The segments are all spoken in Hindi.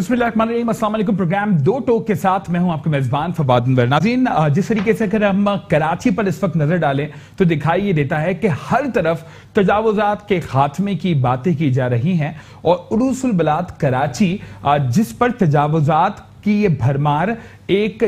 बिस्मिल्लाहिर्रहमानिर्रहीम, अस्सलाम वालेकुम। प्रोग्राम दो टोक के साथ मैं हूं आपके मेजबान फवाद अनवर। नाज़रीन, जिस तरीके से अगर हम कराची पर इस वक्त नजर डालें तो दिखाई ये देता है कि हर तरफ तजावुजात के खात्मे की बातें की जा रही हैं और उरूसुल बलाद कराची जिस पर तजावुजात कि ये भरमार एक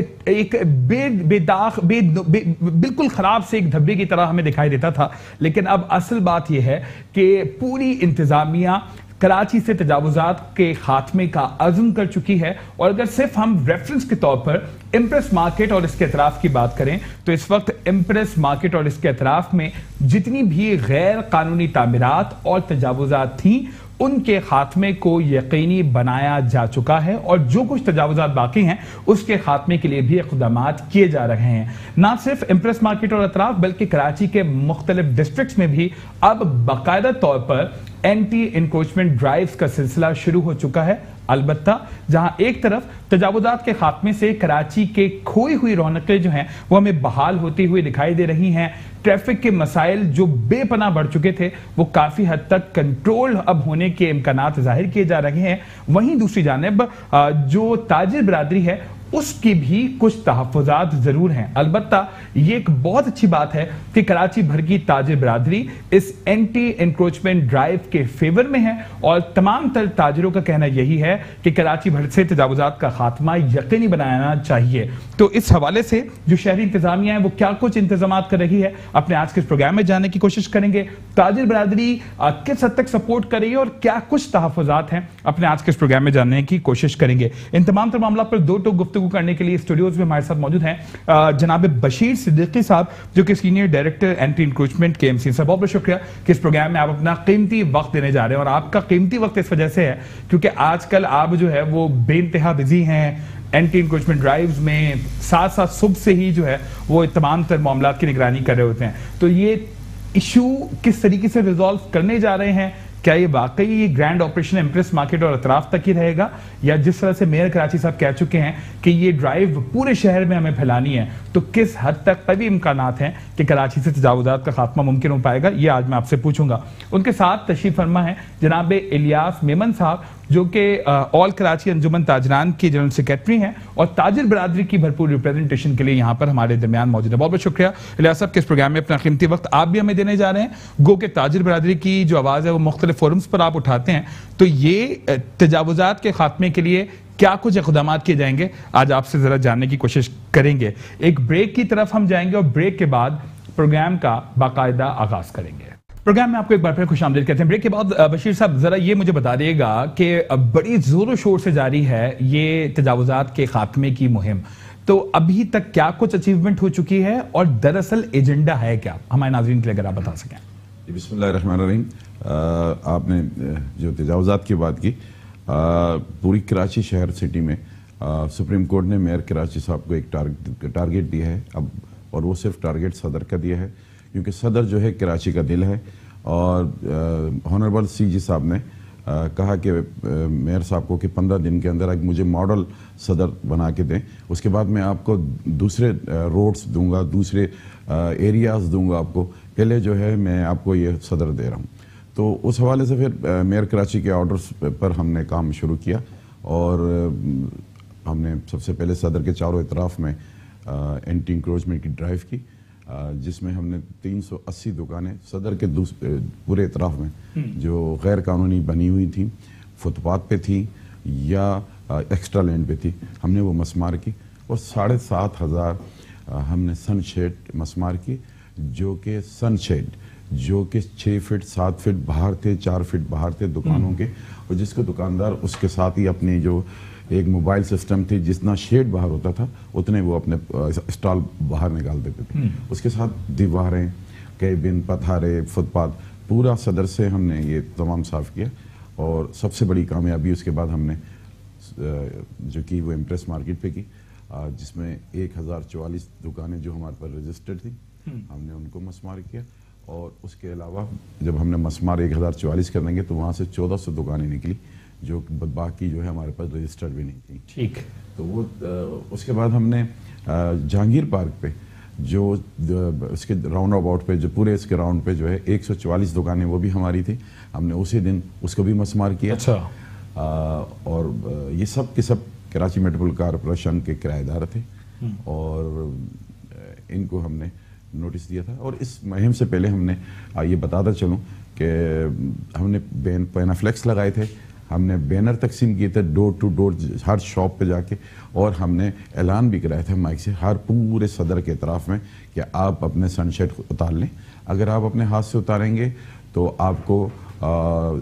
बिल्कुल खराब से एक धब्बे की तरह हमें दिखाई देता था, लेकिन अब असल बात यह है कि पूरी इंतजामिया कराची से तजावुजात के खात्मे का अज़्म कर चुकी है। और अगर सिर्फ हम रेफरेंस के तौर पर इम्प्रेस मार्केट और इसके अतराफ की बात करें तो इस वक्त इम्प्रेस मार्केट और इसके अतराफ में जितनी भी गैर कानूनी तामीरात और तजावुजात थी उनके खात्मे को यकीनी बनाया जा चुका है और जो कुछ तजावुजात बाकी हैं उसके खात्मे के लिए भी इक़दामात किए जा रहे हैं। ना सिर्फ इम्प्रेस मार्केट और अतराफ बल्कि कराची के मुख्तलिफ डिस्ट्रिक्ट्स में भी अब बाकायदा तौर पर एंटी इंक्रोचमेंट ड्राइव्स का सिलसिला शुरू हो चुका है। अलबत्ता जहां एक तरफ तजावुजात के खात्मे से कराची के खोई हुई रौनकें जो हैं वो हमें बहाल होती हुई दिखाई दे रही हैं, ट्रैफिक के मसाइल जो बेपनाह बढ़ चुके थे वो काफी हद तक कंट्रोल अब होने के इम्कानात जाहिर किए जा रहे हैं। वहीं दूसरी जानिब जो ताजिर बिरादरी है उसकी भी कुछ तहफ़्फ़ुज़ात जरूर हैं। अलबत्ता ये एक बहुत अच्छी बात है कि कराची भर की ताजिर बिरादरी इस एंटी इंक्रोचमेंट ड्राइव के फेवर में है और तमाम तर ताजिरों का कहना यही है कि कराची भर से तजावुजात का खात्मा यकीनी बनाना चाहिए। तो इस हवाले से जो शहरी इंतजामिया है वो क्या कुछ इंतजाम कर रही है अपने आज के इस प्रोग्राम में जानने की कोशिश करेंगे। ताजिर बिरादरी किस हद तक सपोर्ट कर रही है और क्या कुछ तहफ़्फ़ुज़ात हैं अपने आज के इस प्रोग्राम में जानने की कोशिश करेंगे। इन तमाम तर मामला पर दो टोक गुफ्तगू करने के लिए स्टूडियोज में हमारे साथ मौजूद हैं जनाब बशीर सिद्दीकी साहब जो कि senior director anti encroachment KMC। Sir बहुत बहुत शुक्रिया कि इस प्रोग्राम में आप अपना कीमती वक्त देने जा रहे हैं और आपका कीमती वक्त इस वजह से है क्योंकि आजकल आप जो है वो बेइंतहा बिजी हैं एंटी इंक्रोचमेंट ड्राइव्स में, साथ साथ सुबह से ही जो है वो तमाम तर मामला की निगरानी कर रहे होते हैं। तो ये इशू किस तरीके से रिजॉल्व करने जा रहे हैं? क्या ये वाकई ये ग्रैंड ऑपरेशन इम्प्रेस मार्केट और अतराफ तक ही रहेगा या जिस तरह से मेयर कराची साहब कह चुके हैं कि ये ड्राइव पूरे शहर में हमें फैलानी है, तो किस हद तक कभी इम्कानात हैं कि कराची से तजावुजात का खात्मा मुमकिन हो पाएगा? ये आज मैं आपसे पूछूंगा। उनके साथ तशरीफ फरमा है जनाब इलियास मेमन साहब जो कि ऑल कराची अंजुमन ताजरान के जनरल सेक्रेटरी हैं और ताजिर बिरादरी की भरपूर रिप्रेजेंटेशन के लिए यहाँ पर हमारे दरमियान मौजूद है। बहुत बहुत शुक्रिया इलियास साहब के इस प्रोग्राम में अपना कीमती वक्त आप भी हमें देने जा रहे हैं। गो के ताजिर बिरादरी की जो आवाज़ है वो मुख्तलिफ फोरम्स पर आप उठाते हैं, तो ये तजावुजात के खात्मे के लिए क्या कुछ इक़दाम किए जाएंगे आज आपसे जरा जानने की कोशिश करेंगे। एक ब्रेक की तरफ हम जाएंगे और ब्रेक के बाद प्रोग्राम का बाकायदा आगाज करेंगे। प्रोग्राम में आपको एक बार फिर खुशामदीद कहते हैं। ब्रेक के बाद बशीर साहब जरा ये मुझे बता दिएगा कि बड़ी जोरों शोर से जारी है ये तजावुजात के खात्मे की मुहिम, तो अभी तक क्या कुछ अचीवमेंट हो चुकी है और दरअसल एजेंडा है क्या, हमारे नाज़रीन के लिए अगर आप बता सकें। बिस्मिल्लाहिर्रहमानिर्रहीम, आपने जो तजावुजात की बात की, पूरी कराची शहर सिटी में सुप्रीम कोर्ट ने मेयर कराची साहब को एक टारगेट दिया है अब, और वो सिर्फ टारगेट सदर का दिया है क्योंकि सदर जो है कराची का दिल है। और ऑनरेबल CG साहब ने कहा कि मेयर साहब को कि 15 दिन के अंदर मुझे मॉडल सदर बना के दें, उसके बाद मैं आपको दूसरे रोड्स दूंगा, दूसरे एरियाज़ दूंगा आपको, पहले जो है मैं आपको ये सदर दे रहा हूँ। तो उस हवाले से फिर मेयर कराची के ऑर्डर्स पर हमने काम शुरू किया और हमने सबसे पहले सदर के चारों इतराफ़ में एंटी इंक्रोचमेंट की ड्राइव की, जिसमें हमने 380 दुकानें सदर के पूरे इतराफ़ में जो गैर कानूनी बनी हुई थी, फुटपाथ पे थी या एक्स्ट्रा लैंड पे थी, हमने वो मसमार की और 7,500 हमने सनशेड मसमार की, जो कि सनशेड जो कि 6 फीट 7 फीट बाहर थे, 4 फीट बाहर थे दुकानों के, और जिसको दुकानदार उसके साथ ही अपनी जो एक मोबाइल सिस्टम थी, जितना शेड बाहर होता था उतने वो अपने स्टॉल बाहर निकाल देते थे। उसके साथ दीवारें, केबिन, पथारे, फुटपाथ, पूरा सदर से हमने ये तमाम साफ किया। और सबसे बड़ी कामयाबी उसके बाद हमने जो की वो इम्प्रेस मार्केट पे की, जिसमें 1044 दुकानें जो हमारे पर रजिस्टर्ड थी, हमने उनको मसमार किया। और उसके अलावा जब हमने मसमार 1044 कर देंगे तो वहाँ से 1400 दुकानें निकली जो बाकी जो है हमारे पास रजिस्टर्ड भी नहीं थी। ठीक, तो वो उसके बाद हमने जहांगीर पार्क पे जो उसके राउंड अबाउट पे जो पूरे इसके राउंड पे जो है 144 दुकानें वो भी हमारी थी, हमने उसी दिन उसको भी मसमार किया। अच्छा। और ये सब के सब कराची मेट्रोपॉलिटन कॉरपोरेशन के किराएदार थे और इनको हमने नोटिस दिया था। और इस मुहिम से पहले हमने ये बताता चलूँ कि हमने पैनाफ्लेक्स लगाए थे, हमने बैनर तकसीम किए थे डोर टू डोर हर शॉप पे जाके, और हमने ऐलान भी कराया था माइक से हर पूरे सदर के इतराफ़ में कि आप अपने सनशेड उतार लें। अगर आप अपने हाथ से उतारेंगे तो आपको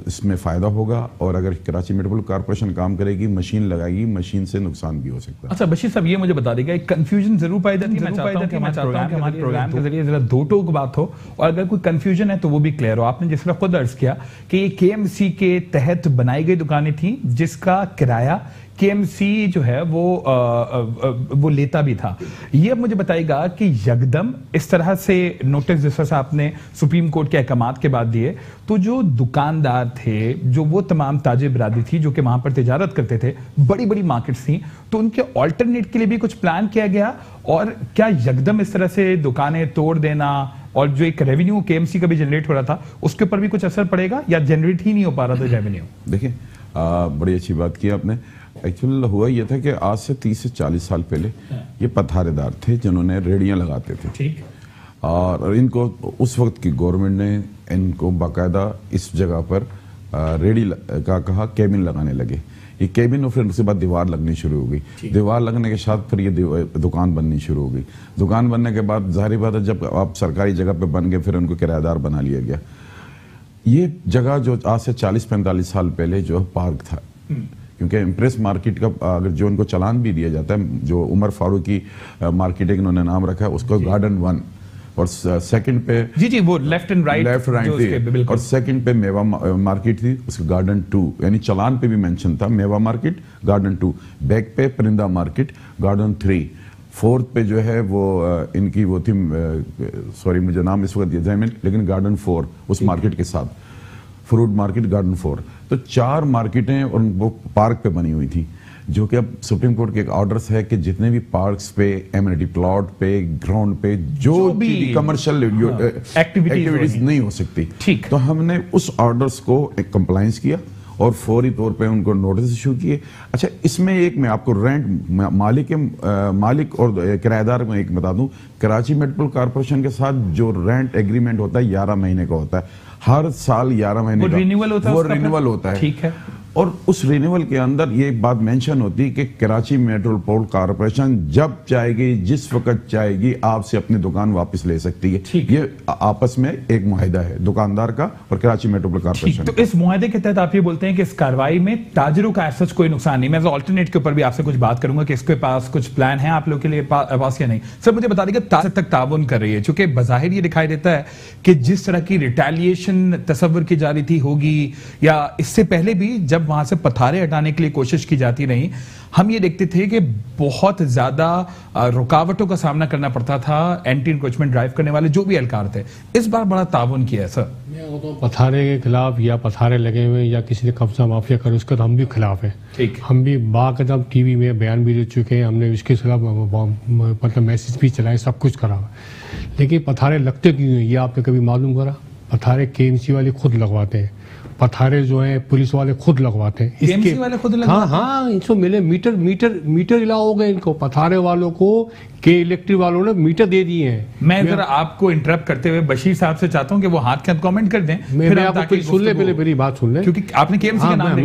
इसमें फ़ायदा होगा, और अगर कराची मेट्रोपॉलिटन कॉरपोरेशन काम करेगी, मशीन लगाएगी, मशीन से नुकसान भी हो सकता है। अच्छा बशीर साहब, ये मुझे बता देगा, एक कंफ्यूजन जरूर पाई जाती है। मैं चाहता हूं कि हमारे प्रोग्राम के जरिए जरा दो टोक बात हो, और अगर कोई कंफ्यूजन है तो वो भी क्लियर हो। आपने जिस तरह खुद अर्ज किया कि ये केएमसी के तहत बनाई गई दुकानें थी जिसका किराया केएमसी जो है वो लेता भी था। ये अब मुझे बताइएगा कि यकदम इस तरह से नोटिस जिस तरह से आपने सुप्रीम कोर्ट के अहकामात के बाद दिए, तो जो दुकानदार थे, जो वो तमाम ताजिर बरादरी थी जो कि वहां पर तिजारत करते थे, बड़ी बड़ी मार्केट्स थी, तो उनके ऑल्टरनेट के लिए भी कुछ प्लान किया गया? और क्या यकदम इस तरह से दुकानें तोड़ देना और जो एक रेवेन्यू केएमसी का भी जनरेट हो रहा था उसके ऊपर भी कुछ असर पड़ेगा, या जनरेट ही नहीं हो पा रहा था रेवेन्यू? देखिए, बड़ी अच्छी बात की आपने। एक्चुअल हुआ यह था कि आज से 30 से 40 साल पहले ये पथारेदार थे जिन्होंने रेडियां लगाते थे। ठीक। और इनको उस वक्त की गवर्नमेंट ने इनको बाकायदा इस जगह पर रेडी का कहा, केबिन लगाने लगे। ये केबिन, और फिर उसके बाद दीवार लगनी शुरू हो गई। दीवार लगने के साथ फिर ये दुकान बननी शुरू हो गई। दुकान बनने के बाद जाहिर बात है जब आप सरकारी जगह पे बन गए, फिर उनको किराएदार बना लिया गया। ये जगह जो आज से 40-45 साल पहले जो पार्क था, क्योंकि इम्प्रेस मार्केट का अगर जो उनको चलान भी दिया जाता है, जो उमर फारूकी मार्केटिंग उन्होंने नाम रखा है, उसको गार्डन 1 और सेकंड पे जी वो लेफ्ट एंड राइट थी, और सेकंड पे मेवा मार्केट थी, उसका गार्डन 2, यानी चलान पे भी मेंशन था मेवा मार्केट गार्डन 2, बैक पे परिंदा मार्केट गार्डन 3, फोर्थ पे जो है वो इनकी वो थी, सॉरी मुझे नाम इस वक्त ध्यान में, लेकिन गार्डन 4 उस मार्केट के साथ, फ्रूट मार्केट गार्डन 4, तो 4 मार्केटें और वो पार्क पे बनी हुई थी। जो कि अब सुप्रीम कोर्ट के एक ऑर्डर्स है कि जितने भी पार्क्स पे, एमिनिटी प्लॉट पे, ग्राउंड पे जो भी कमर्शियल एक्टिविटीज नहीं हो सकती, ठीक, तो हमने उस ऑर्डर्स को एक कंप्लायंस किया और फौरी तौर पे उनको नोटिस इशू किए। अच्छा, इसमें एक मैं आपको रेंट मालिक और किराएदार में एक बता दूं, कराची मेट्रोपॉलिटन कॉरपोरेशन के साथ जो रेंट एग्रीमेंट होता है 11 महीने का होता है, हर साल 11 महीने का रिन्यूअल होता है, ठीक है। और उस रिन्यूअल के अंदर ये बात मेंशन होती है कि कराची मेट्रोपॉलिटन कॉरपोरेशन जब चाहेगी, जिस वक्त चाहेगी, आपसे अपनी दुकान वापस ले सकती है। ये आपस में एक मुआहिदा है दुकानदार का और कराची मेट्रोपॉलिटन कॉरपोरेशन। तो इस मुआहिदे के तहत आप ये बोलते हैं कि इस कार्रवाई में ताजिरों का ऐसा कोई नुकसान नहीं। मैं ऑल्टरनेट के ऊपर भी आपसे कुछ बात करूंगा कि इसके पास कुछ प्लान है आप लोग के लिए पास या नहीं। सर मुझे बता देगा तक ताउन कर रही है, चूंकि बाहिर ये दिखाई देता है कि जिस तरह की रिटेलिएशन तस्वर की जा रही थी होगी, या इससे पहले भी जब वहां से पथारे हटाने के लिए कोशिश की जाती रही, हम ये देखते थे कि बहुत ज्यादा रुकावटों का सामना करना पड़ता था एंटी इंक्रोचमेंट ड्राइव करने वाले जो भी एहलकार थे। इस बार बड़ा ताउन किया है सर। मैं तो पथारे के खिलाफ या पथारे लगे हुए या किसी ने कब्जा माफिया करे उसका तो हम भी खिलाफ है। ठीक, हम भी बाकदम टीवी में बयान भी दे चुके हैं, हमने इसके खिलाफ मतलब मैसेज भी चलाए, सब कुछ करा। लेकिन पथारे लगते क्यों हैं ये आपने कभी मालूम करा? पथारे केएमसी वाले खुद लगवाते हैं, पथारे जो है पुलिस वाले खुद लगवाते हैं, केएमसी वाले खुद लगवाते हैं। हाँ, इनको मिले मीटर इला हो गए इनको, पथारे वालों को के इलेक्ट्रिक वालों ने मीटर दे दिए हैं। मैं जरा आपको इंटरप्ट करते हुए बशीर साहब से चाहता हूँ कि वो हाथ के कमेंट कर दें। फिर आपको सुन ले, पहले मेरी बात सुन ले, क्योंकि आपने केएमसी का नाम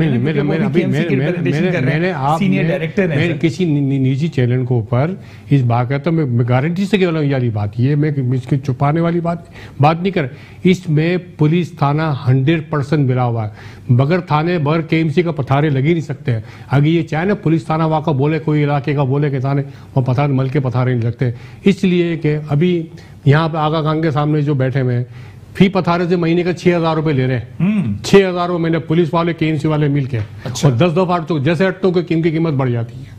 मैंने किसी निजी चैनल को ऊपर इस बात का, तो मैं गारंटी से कह रहा हूँ यारी बात, ये मैं इसके छुपाने वाली बात नहीं कर। इसमें पुलिस थाना 100% मिला हुआ है, बगैर थाने बगैर केएमसी का पथारे लग ही नहीं सकते हैं। अगर ये चाहे ना पुलिस थाना वहाँ का बोले, कोई इलाके का बोले कि थाने वो पथारे मल के पथारे नहीं लगते, इसलिए कि अभी यहाँ पे आगा खान के सामने जो बैठे हुए हैं फी पथारे से महीने का 6,000 रुपए ले रहे हैं। 6,000 रुपए महीने पुलिस वाले केएमसी वाले मिल के। अच्छा। और 10 दफा तो जैसे हटतों की कीमत बढ़ जाती है।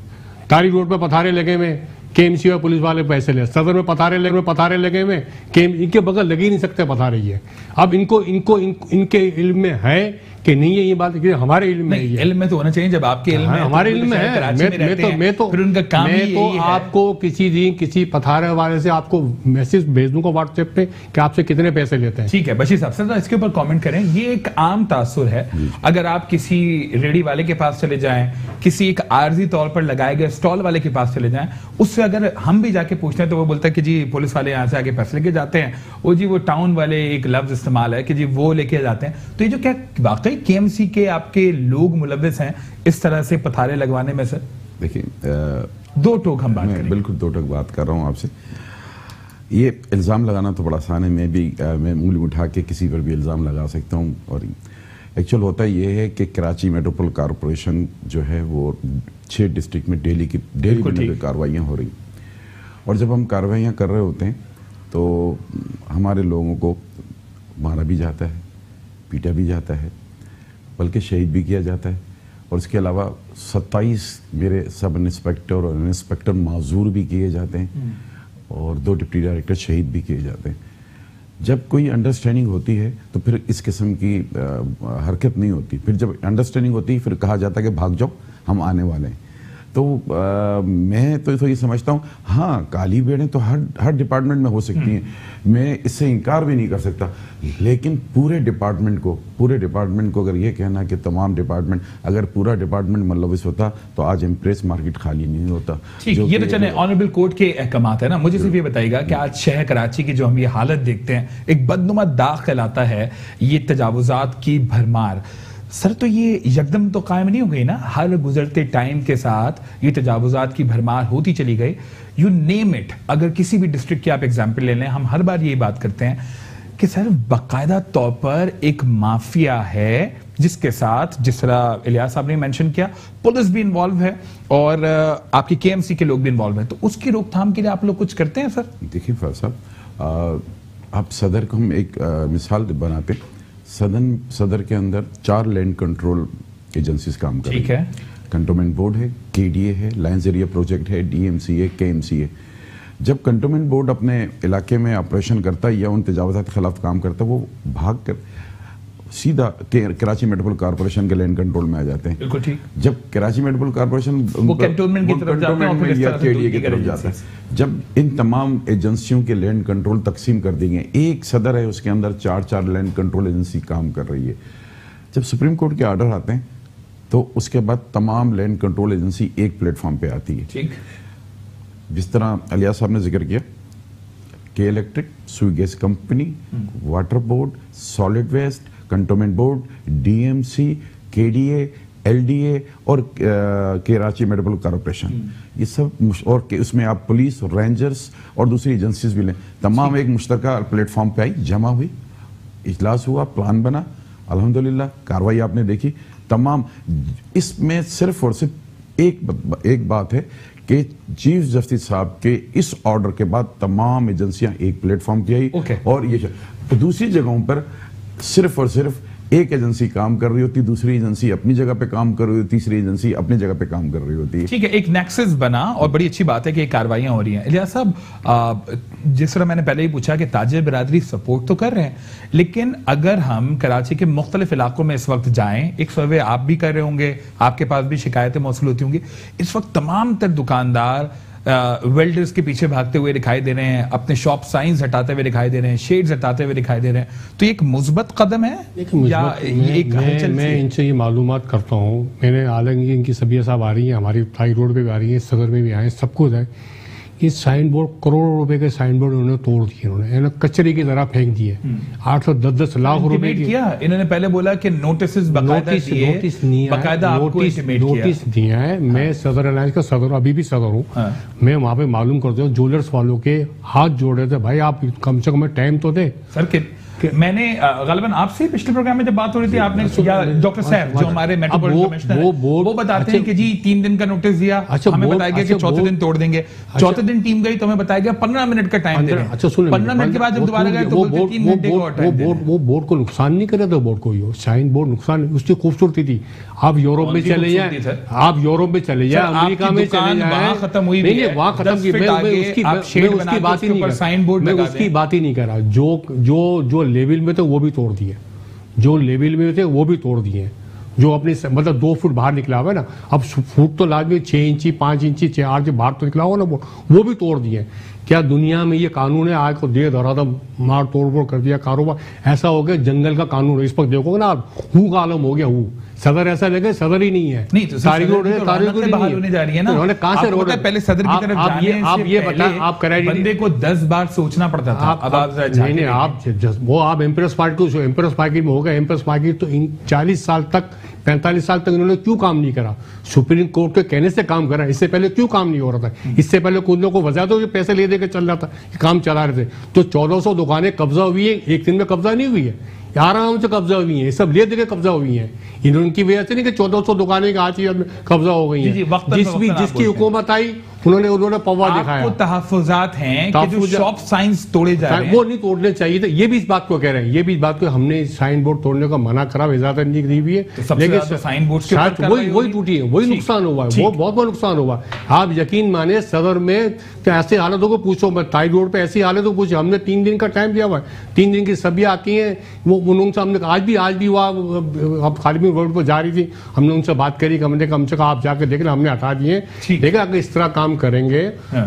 तारी रोड पे पथारे लगे हुए केएमसी और पुलिस वाले पैसे ले, सदर में पथारे लगे हुए इनके बगल लगे ही नहीं सकते पथारे। ये अब इनके इल्म में है कि नहीं है ये बात, कि हमारे इल्म में इल्म में तो होना चाहिए, जब आपके इल्म में हमारे इल्म में है। मैं तो फिर उनका काम ही यही है। आपको किसी दिन किसी पथारे वाले से आपको मैसेज भेज दूंगा व्हाट्सएप पे कि आपसे कितने पैसे लेते हैं। ठीक है बशीर साहब, सर इसके ऊपर कमेंट करें। ये एक आम तासुर है, अगर आप किसी रेडी वाले के पास चले जाएं, किसी एक आर्जी तौर पर लगाए गए स्टॉल वाले के पास चले जाएं, उससे अगर हम भी जाके पूछते हैं तो वो बोलता है कि जी पुलिस वाले यहाँ से आगे पैसे लेके जाते हैं, वो जी वो टाउन वाले एक लफ्ज इस्तेमाल है कि जी वो लेके जाते हैं। तो ये जो क्या वाकई केएमसी के आपके लोग मुलव्विस हैं इस तरह से पथारे लगवाने में? सर देखिए, दो टोक हम बात करें। बिल्कुल दो टोक बात कर रहा हूँ आपसे। ये इल्ज़ाम लगाना तो बड़ा आसान है, मैं उंगली उठा के किसी पर भी इल्ज़ाम लगा सकता हूँ। और एक्चुअल होता ये है कि कराची मेट्रोपॉलिटन कॉरपोरेशन जो है वो 6 डिस्ट्रिक्ट में डेली कार्रवाइयाँ हो रही, और जब हम कार्रवाइयाँ कर रहे होते हैं तो हमारे लोगों को मारा भी जाता है, पीटा भी जाता है, बल्कि शहीद भी किया जाता है। और इसके अलावा 27 मेरे सब इंस्पेक्टर और इंस्पेक्टर माजूर भी किए जाते हैं, और 2 डिप्टी डायरेक्टर शहीद भी किए जाते हैं। जब कोई अंडरस्टैंडिंग होती है तो फिर इस किस्म की हरकत नहीं होती। फिर जब अंडरस्टैंडिंग होती है फिर कहा जाता है कि भाग जाओ, हम आने वाले हैं। तो मैं तो ये समझता हूँ, हाँ काली भेड़ें तो हर डिपार्टमेंट में हो सकती हैं, मैं इससे इनकार भी नहीं कर सकता। लेकिन पूरे डिपार्टमेंट को अगर ये कहना कि तमाम डिपार्टमेंट, अगर पूरा डिपार्टमेंट मुलविस होता तो आज इम्प्रेस मार्केट खाली नहीं होता। ठीक, ये तो चले ऑनरेबल कोर्ट के अहकामात है ना। मुझे सिर्फ ये बताइएगा कि आज शहर कराची की जो हम ये हालत देखते हैं, एक बदनुमा दाग कहलाता है ये तजावुजात की भरमार। सर तो ये यकदम तो कायम नहीं हो गई ना, हर गुजरते टाइम के साथ ये तजावुजात की भरमार होती चली गई। यू नेम इट, अगर किसी भी डिस्ट्रिक्ट की आप एग्जाम्पल ले लें, हम हर बार यही बात करते हैं कि सर बाकायदा तौर पर एक माफिया है जिसके साथ, जिस तरह इलियास साहब ने मेंशन किया, पुलिस भी इन्वॉल्व है और आपकी केएमसी के लोग भी इन्वॉल्व हैं। तो उसकी रोकथाम के लिए आप लोग कुछ करते हैं? सर देखिए फैज साहब, आप सदर को हम एक मिसाल बनाते हैं। सदर के अंदर 4 लैंड कंट्रोल एजेंसीज काम कर रही है। कंटोनमेंट बोर्ड है, केडीए है, लायंस एरिया प्रोजेक्ट है, डीएमसी है, केएमसी है। जब कंटोनमेंट बोर्ड अपने इलाके में ऑपरेशन करता है या उन तजावुजात के खिलाफ काम करता है, वो भाग कर सीधा कराची मेट्रोपॉलिटन कॉर्पोरेशन के लैंड कंट्रोल में आ जाते हैं। बिल्कुल ठीक। जब कराची मेट्रोपॉलिटन कॉर्पोरेशन कंटोनमेंट की तरफ जाते हैं और फिर या केडीए की तरफ जाता है, जब इन तमाम एजेंसियों के लैंड कंट्रोल तकसीम कर दी गए, एक सदर है उसके अंदर 4 लैंड कंट्रोल एजेंसी काम कर रही है। जब सुप्रीम कोर्ट के ऑर्डर आते हैं तो उसके बाद तमाम लैंड कंट्रोल एजेंसी एक प्लेटफॉर्म पे आती है। ठीक, जिस तरह इलियास साहब ने जिक्र किया, के electric, Sui gas company, water board, solid waste, cantonment board, DMC, KDA, LDA और कराची मेट्रोपॉलिटन कॉर्पोरेशन, ये सब, और उसमें आप पुलिस, रेंजर्स और दूसरी एजेंसीज भी लें, तमाम एक मुश्तरका प्लेटफॉर्म पे आई, जमा हुई, इजलास हुआ, प्लान बना, अल्हम्दुलिल्लाह कार्रवाई आपने देखी तमाम। इसमें सिर्फ और सिर्फ एक बात है कि चीफ जस्टिस साहब के इस ऑर्डर के बाद तमाम एजेंसियां एक प्लेटफॉर्म पे आई। और ये दूसरी जगहों पर सिर्फ और सिर्फ एक एजेंसी काम कर रही होती, दूसरी एजेंसी अपनी जगह पे काम कर रही होती, तीसरी एजेंसी अपनी जगह पे काम कर रही होती है। ठीक है, एक नेक्सस बना और बड़ी अच्छी बात है कि कार्रवाइयां हो रही हैं। इलियास साहब, जिस तरह मैंने पहले ही पूछा कि ताजिर बिरादरी सपोर्ट तो कर रहे हैं, लेकिन अगर हम कराची के मुख्तलिफ इलाकों में इस वक्त जाएं, एक सर्वे आप भी कर रहे होंगे, आपके पास भी शिकायतें मौसूल होती होंगी, इस वक्त तमाम तर दुकानदार वेल्डर्स के पीछे भागते हुए दिखाई दे रहे हैं, अपने शॉप साइंस हटाते हुए दिखाई दे रहे हैं, शेड्स हटाते हुए दिखाई दे रहे हैं। तो ये एक मुस्बत कदम है या मैं इनसे ये मालूमात करता हूँ। मैंने हालांकि इनकी सबिया साहब आ रही हैं, हमारी फ्लाई रोड पे भी आ रही है, सदर में भी आए, सब कुछ है। ये साइन बोर्ड, करोड़ों रुपए के साइन बोर्ड उन्होंने तोड़ दिए, उन्होंने कचरे की तरह फेंक दिए। 810 लाख रुपए किया। इन्होंने पहले बोला कि नोटिस दिया है। मैं सदर अलायंस का सदर, अभी भी सदर हूँ। मैं वहाँ पे मालूम करता हूँ, ज्वेलर्स वालों के हाथ जोड़ रहे थे, भाई आप कम से कम टाइम तो दे। सर मैंने गलबन आपसे पिछले प्रोग्राम में जब बात हो रही थी, आपने डॉक्टर साहब जो हमारे मेट्रोपॉलिटन कमिश्नर वो बताते हैं कि जी 3 दिन का नोटिस दिया, हमें बताया गया कि चौथे दिन तोड़ देंगे। चौथे दिन टीम गई तो हमें बताया गया 15 मिनट का टाइम दे रहे हैं। 15 मिनट के बाद जब दोबारा गए तो 3 घंटे का टाइम दे रहे हैं। वो बोर्ड को नुकसान नहीं कर रहा था, बोर्ड को साइन बोर्ड नुकसान, उसकी खूबसूरती थी। आप यूरोप में चले जाए, आप यूरोप में चले जाए, अमेरिका में चले जाए, खत्म हुई वहां खत्म की, उसकी बात ही नहीं कर रहा। जो लेवल में तो वो भी तोड़ दिए, जो लेवल में थे वो भी तोड़ दिए हैं, जो अपने मतलब 2 फुट बाहर निकला हुआ है ना, अब फुट तो लाजमी 6 इंची 5 इंची 4 इंची बाहर तो निकला हुआ ना, वो भी तोड़ दिए। क्या दुनिया में ये कानून है? आज को दे धराधम मार तोड़ कर दिया कारोबार, ऐसा हो गया जंगल का कानून। इस वक्त देखोगे ना आप, हु का आलम हो गया, हु सदर ऐसा लगे सदर ही नहीं है, नहीं तो सारी रोड है, सारी रोड बाहर होने जा रही है ना, उन्होंने कहां से रोड पहले सदर की तरफ जाने आप ये बता, आप बंदे को 10 बार सोचना पड़ता था। अब आप नहीं, आप वो आप एम्प्रेस पार्टी में हो गए। एम्प्रेस पार्टी तो 40 साल तक 45 साल तक इन्होंने क्यों काम नहीं करा? सुप्रीम कोर्ट के कहने से काम करा, इससे पहले क्यों काम नहीं हो रहा था? इससे पहले कुछ लोगों को वजह तो पैसे ले दे के चल रहा था, काम चला रहे थे। तो 1400 दुकानें कब्जा हुई है, एक दिन में कब्जा नहीं हुई है, आराम से कब्जा हुई है, सब ले दे के कब्जा हुई है। इनकी वजह से नहीं कि 1400 दुकानें आज ही कब्जा हो गई है। जिसकी हुकूमत आई उन्होंने पवा दिखाया। आपको तहफ्फुजात हैं कि जो शॉप साइंस तोड़े जा रहे हैं, वो नहीं तोड़ने चाहिए थे। ये भी इस बात को कह रहे हैं, ये भी इस बात को हमने साइन बोर्ड तोड़ने का मना करा, इजाजत नहीं दी हुई है, लेकिन साइन बोर्ड वही टूटी है, वही नुकसान हुआ है, वो बहुत बड़ा नुकसान हुआ। आप यकीन माने सदर में ऐसे हालतों को पूछो, टाई रोड पे ऐसी हालतों को पूछो। हमने 3 दिन का टाइम दिया हुआ है, 3 दिन की सब्जियां आती हैं, वो उनसे हमने आज भी हुआ, अब खालिमी रोड पर जा रही थी, हमने उनसे बात करी, हमने कम से कम आप जाके देख लें, हमने हटा दिए। देखा अगर इस तरह काम करेंगे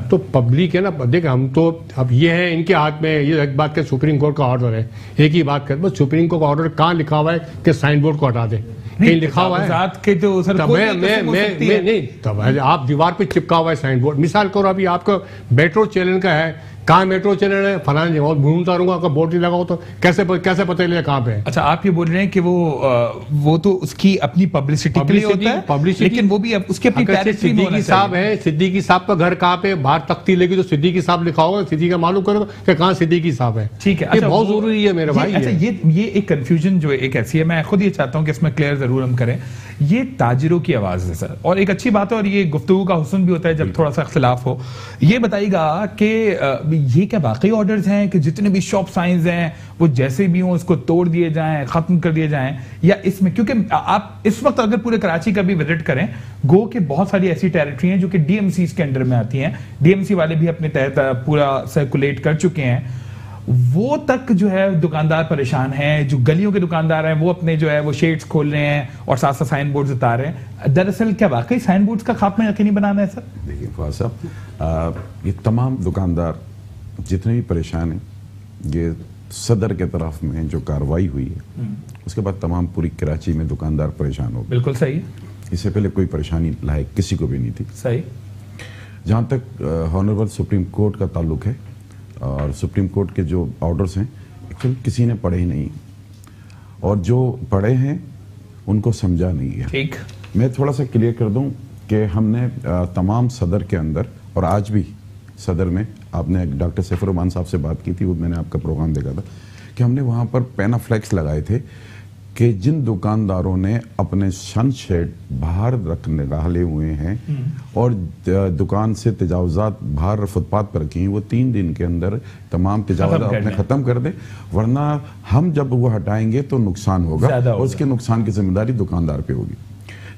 तो पब्लिक है ना, देख हम तो अब ये है इनके हाथ में, ये एक बात के सुप्रीम कोर्ट का ऑर्डर है, एक ही बात कर, बस सुप्रीम कोर्ट का ऑर्डर कहाँ लिखा हुआ है कि साइन बोर्ड को हटा दे? कहीं लिखा हुआ है के तो सर मैं नहीं, तब आप दीवार पे चिपका हुआ है साइन बोर्ड। मिसाल करो अभी आपका मेट्रो चैनल का है, कहाँ मेट्रो चैनल है, फलाने जगह घूमता रहूंगा, अगर बोर्ड नहीं लगाओ तो कैसे पता चलेगा कहाँ पे है? अच्छा, आप ये बोल रहे हैं कि वो तो उसकी अपनी पब्लिसिटी के लिए होता है, लेकिन वो भी उसके अपनी टेरिटरी में सिद्दीकी साहब है, सिद्दीकी साहब का घर कहाँ पे, बाहर तख्ती लेगी तो सिद्दीकी साहब लिखा होगा, सिद्दीकी का मालूम करो कि कहाँ सिद्दीकी साहब है। ठीक है, अच्छा, बहुत जरूरी है मेरे भाई। अच्छा, ये एक कंफ्यूजन जो एक ऐसी है, मैं खुद ये चाहता हूँ कि इसमें क्लियर जरूर हम करें। ये ताजिरों की आवाज है सर, और एक अच्छी बात है, और ये गुफ्तगू का हुस्न भी होता है जब थोड़ा सा इख्तिलाफ हो। ये बताइएगा कि ये क्या वाकई ऑर्डर्स हैं कि जितने भी शॉप साइंस हैं वो जैसे भी हों उसको तोड़ दिए जाएं, खत्म कर दिए जाएं, या इसमें, क्योंकि आप इस वक्त अगर पूरे कराची का भी विजिट करें, गो के बहुत सारी ऐसी टेरिटरी हैं जो कि डीएमसी के अंडर में आती हैं, डीएमसी वाले भी अपने तहत पूरा सर्कुलेट कर चुके हैं, वो तक जो है दुकानदार परेशान हैं, जो गलियों के दुकानदार हैं वो अपने जो है वो शेड्स खोल रहे हैं और साथ साथ साइन बोर्ड्स उतार रहे हैं। दरअसल क्या वाकई साइन बोर्ड्स का खात्मा यकीनी बनाना है सर? देखिए फवाद साहब, ये तमाम दुकानदार जितने भी परेशान हैं, ये सदर के तरफ में जो कार्रवाई हुई है उसके बाद तमाम पूरी कराची में दुकानदार परेशान हो गए। बिल्कुल सही, इससे पहले कोई परेशानी लायक किसी को भी नहीं थी। सही। जहाँ तक ऑनरेबल सुप्रीम कोर्ट का ताल्लुक है, और सुप्रीम कोर्ट के जो ऑर्डर्स हैं एक्चुअली किसी ने पढ़े ही नहीं, और जो पढ़े हैं उनको समझा नहीं है। ठीक, मैं थोड़ा सा क्लियर कर दूं कि हमने तमाम सदर के अंदर, और आज भी सदर में, आपने डॉक्टर सैफुर रहमान साहब से बात की थी, वो मैंने आपका प्रोग्राम देखा था, कि हमने वहाँ पर पैनाफ्लेक्स लगाए थे कि जिन दुकानदारों ने अपने सनशेड बाहर रखने डाले हुए हैं और दुकान से तजावजात बाहर फुटपाथ पर रखी हैं, वो 3 दिन के अंदर तमाम तजावजात अपने ख़त्म कर दें, वरना हम जब वो हटाएंगे तो नुकसान होगा और उसके नुकसान की जिम्मेदारी दुकानदार पे होगी।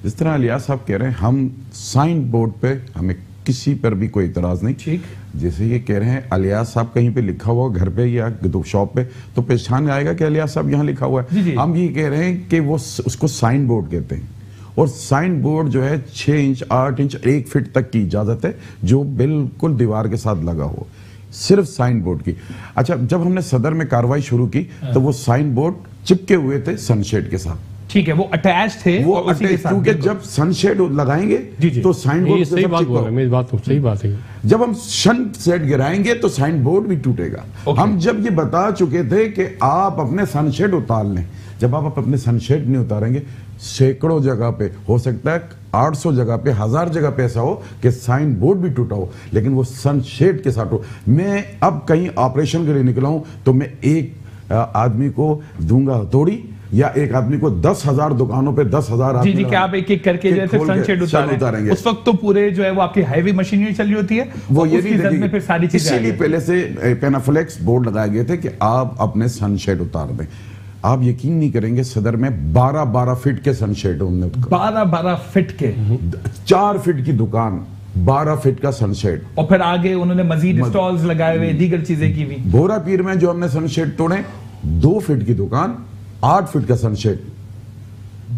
जिस तरह अलियास साहब कह रहे हैं, हम साइन बोर्ड पे हमें किसी पर भी कोई इतराज नहीं। ठीक, जैसे ये कह रहे हैं अलियास साहब कहीं पे लिखा हुआ घर पे या शॉप पे तो पहचान आएगा कि अलियास साहब यहाँ लिखा हुआ है। जी जी। हम ये कह रहे हैं कि वो उसको साइन बोर्ड कहते हैं, और साइन बोर्ड जो है 6 इंच 8 इंच 1 फीट तक की इजाजत है, जो बिल्कुल दीवार के साथ लगा हो, सिर्फ साइन बोर्ड की। अच्छा, जब हमने सदर में कार्रवाई शुरू की तो वो साइन बोर्ड चिपके हुए थे सनशेड के साथ। ठीक है, वो अटैच थे, वो क्योंकि जब सनशेड लगाएंगे तो साइन बोर्ड सही बात बोल रहे हैं, बात तो सही बात है। जब हम सनशेड गिराएंगे तो साइन बोर्ड भी टूटेगा। हम जब ये बता चुके थे कि आप अपने सनशेड उतार लें, जब आप अपने सनशेड नहीं उतारेंगे, सैकड़ों जगह पे हो सकता है 800 जगह पे 1000 जगह पे ऐसा हो कि साइन बोर्ड भी टूटा हो, लेकिन वो सनशेड के साथ हो। मैं अब कहीं ऑपरेशन के लिए निकला हूं तो मैं एक आदमी को दूंगा हथौड़ी, या एक आदमी को 10,000 दुकानों पे 10,000 जी जी, क्या आप एक एक करके जैसे सनशेड उतारेंगे, उस वक्त तो पूरे जो है वो आपकी हैवी मशीनरी चल रही होती है, वो ये नहीं, फिर सारी चीजें, इसीलिए पहले से पैनाफ्लेक्स बोर्ड लगाए गए थे कि आप अपने सनशेड उतार दें। आप यकीन नहीं करेंगे, सदर में 12-12 फीट के सनशेड, 12-12 फीट के, 4 फीट की दुकान, 12 फीट का सनशेड, और फिर आगे उन्होंने मजीद स्टॉल्स लगाए हुए, दीगर चीजें की हुई। भोरा पीर में जो हमने सनशेड तोड़े, 2 फीट की दुकान, 8 फीट का सनशेड,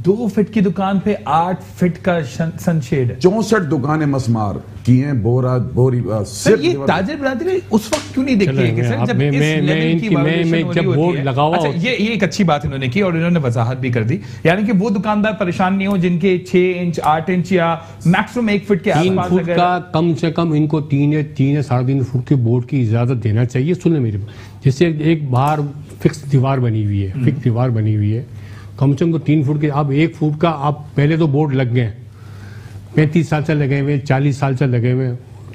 2 फीट की दुकान पे 8 फीट का सनशेड, 64 दुकानें मसमार की हैं, बोरी सर ये ताजिर बिरादरी उस वक्त क्यों नहीं देखी है कि सर जब इस लेवल की वायलेशन जब बोर्ड लगा हुआ, अच्छा ये एक अच्छी बात इन्होंने की और इन्होंने वजाहत भी कर दी, यानी कि वो दुकानदार परेशान नहीं हो जिनके 6 इंच 8 इंच या मैक्सिमम 1 फीट के आसपास, 3 फुट का कम से कम इनको 3 या 3.5 फुट के बोर्ड की इजाजत देना चाहिए। सुन मेरी बात, जैसे एक बाहर फिक्स दीवार बनी हुई है, फिक्स दीवार बनी हुई है, कम से कम 3 फुट के, अब 1 फुट का आप पहले तो बोर्ड लग गए, 35 साल से लगे हुए, 40 साल से लगे हुए,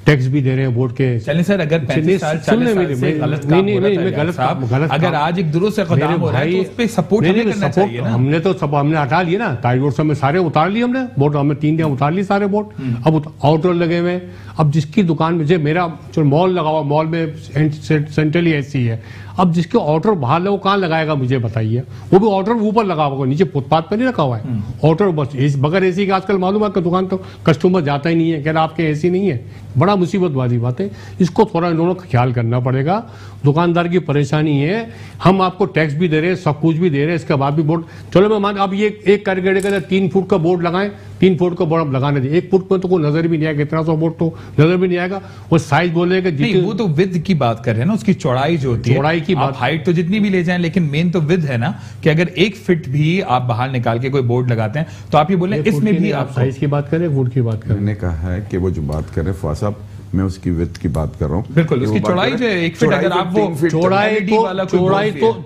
टैक्स भी दे रहे हैं बोर्ड के। चलिए सर अगर 35 साल 40 साल से गलत काम हो रहा है गलत, अगर आज एक दुरुस्त इक़दाम हो रहा है तो उस पे सपोर्ट हमें करना चाहिए ना। हमने तो सब हमने हटा लिए ना, टाइल बोर्ड में सारे उतार लिए हमने बोर्ड, हमने 3 दिन उतार लिए सारे बोर्ड, अब आउटर लगे हुए। अब जिसकी दुकान में, मेरा जो मॉल लगा हुआ, मॉल में सेंट्रली एसी है, अब जिसके ऑर्डर बाहर वो कहाँ लगाएगा मुझे बताइए, वो भी ऑर्डर ऊपर लगा हुआ, नीचे फुटपाथ पे नहीं रखा हुआ है ऑर्डर, बस बगैर एसी के आजकल मालूम है कि दुकान तो कस्टमर जाता ही नहीं है, कह रहा आपके एसी नहीं है, बड़ा मुसीबत वाली बात है। इसको थोड़ा इन दोनों का ख्याल करना पड़ेगा। दुकानदार की परेशानी है, हम आपको टैक्स भी दे रहे हैं, सब कुछ भी दे रहे हैं, इसके बाद भी बोर्ड, चलो मैं मान, अब ये एक कारीगर के 3 फुट का बोर्ड लगाएं, 3 फुट का बोर्ड लगाने दे, 1 फुट में तो कोई नजर भी नहीं आएगा, इतना सा बोर्ड तो नजर भी नहीं आएगा। वो साइज बोलेगा नहीं, वो तो विद की बात कर रहे हैं ना, उसकी चौड़ाई जो होती है, चौड़ाई की बात, हाइट तो जितनी भी ले जाएं, लेकिन मेन तो विद है ना, कि अगर 1 फीट भी आप बाहर निकाल के कोई बोर्ड लगाते हैं तो आप ये बोले इसमें भी आप साइज की बात करें, फुट की बात करें। मैंने कहा है कि वो जो बात कर रहे हैं फवाद साहब, मैं उसकी विड्थ की बात कर रहा हूँ। बिल्कुल, उसकी चौड़ाई जो है 1 फीट, अगर आप वो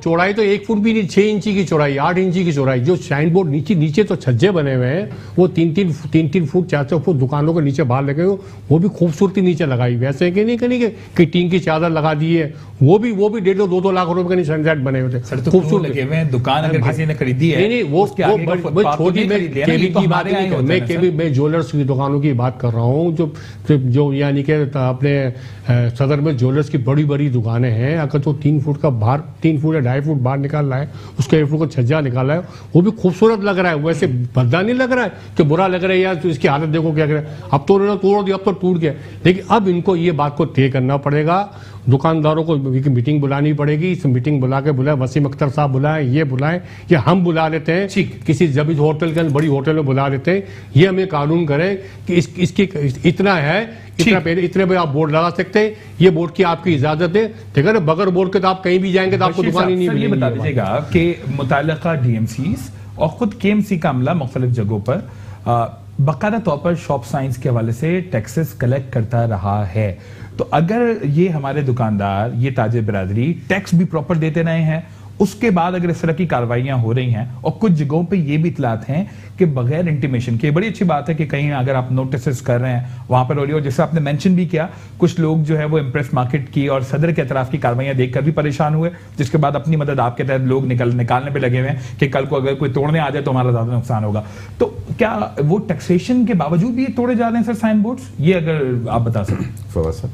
चौड़ाई तो 1 फुट भी नहीं, 6 इंची की चौड़ाई, 8 इंची की चौड़ाई, जो साइन बोर्ड नीचे तो छज्जे बने हुए हैं, वो 3-3 फुट 4 फुट दुकानों के नीचे बाहर लगे हुए, वो भी खूबसूरती नीचे लगाई, वैसे कि नहीं कि टीन की चादर लगा दी है, वो भी 1.5-2 लाख रुपए के नहीं सनसेट बने हुए थे, खूबसूरत लगे हुए हैं। दुकान अगर किसी ने खरीदी है, नहीं वो छोटी, मैं ज्वेलर्स की दुकानों की बात कर रहा हूँ, जो यानी कि अपने सदर में ज्वेलर्स की बड़ी बड़ी दुकानें हैं, अगर तो 3 फुट का बाहर, 3 फुट या 2.5 फुट बाहर निकाल रहा है, उसका 1 फुट का छज्जा निकाला है, वो भी खूबसूरत लग रहा है, वैसे भद्दा नहीं लग रहा है कि बुरा लग रहा है यार, तो इसकी हालत देखो क्या कर रहा है, अब तो उन्होंने तोड़ दिया, अब तो टूट गया। लेकिन अब इनको ये बात को तय करना पड़ेगा, दुकानदारों को मीटिंग बुलानी पड़ेगी, इस मीटिंग बुला के बुलाए, वसीम अख्तर साहब बुलाएं, ये बुलाएं, या हम बुला लेते हैं, किसी जब होटल के बड़ी होटल में बुला लेते हैं, ये हमें कानून करें कि इसकी इतना है, इतने पे आप बोर्ड लगा सकते हैं, ये बोर्ड की आपकी इजाजत है, ठीक है ना, बगैर बोर्ड के तो आप कहीं भी जाएंगे तो आपको दुकान ही नहीं मिलेगी। बता दीजिएगा कि मुताल्लिका डीएमसीज और खुद केएमसी का अमला मुख्तलिफ जगहों पर बाकायदा तौर पर शॉप साइंस के हवाले से टैक्सेस कलेक्ट करता रहा है, तो अगर ये हमारे दुकानदार, ये ताजिर बिरादरी टैक्स भी प्रॉपर देते रहे हैं, उसके बाद अगर इस तरह की कार्रवाइयां हो रही हैं, और कुछ जगहों पे ये भी इतलात हैं कि बगैर इंटीमेशन के, बड़ी अच्छी बात है कि कहीं अगर आप नोटिस कर रहे हैं वहां पर हो रही हो, जैसे आपने मेंशन भी किया, कुछ लोग जो है वो इम्प्रेस मार्केट की और सदर के अतराफ की कार्रवाइयां देखकर भी परेशान हुए, जिसके बाद अपनी मदद आपके तहत लोग निकालने पर लगे हुए हैं कि कल को अगर कोई तोड़ने आ जाए तो हमारा ज्यादा नुकसान होगा। तो क्या वो टैक्सेशन के बावजूद भी ये तोड़े जा रहे हैं सर साइन बोर्ड्स, ये अगर आप बता सकें। फवाद साहब,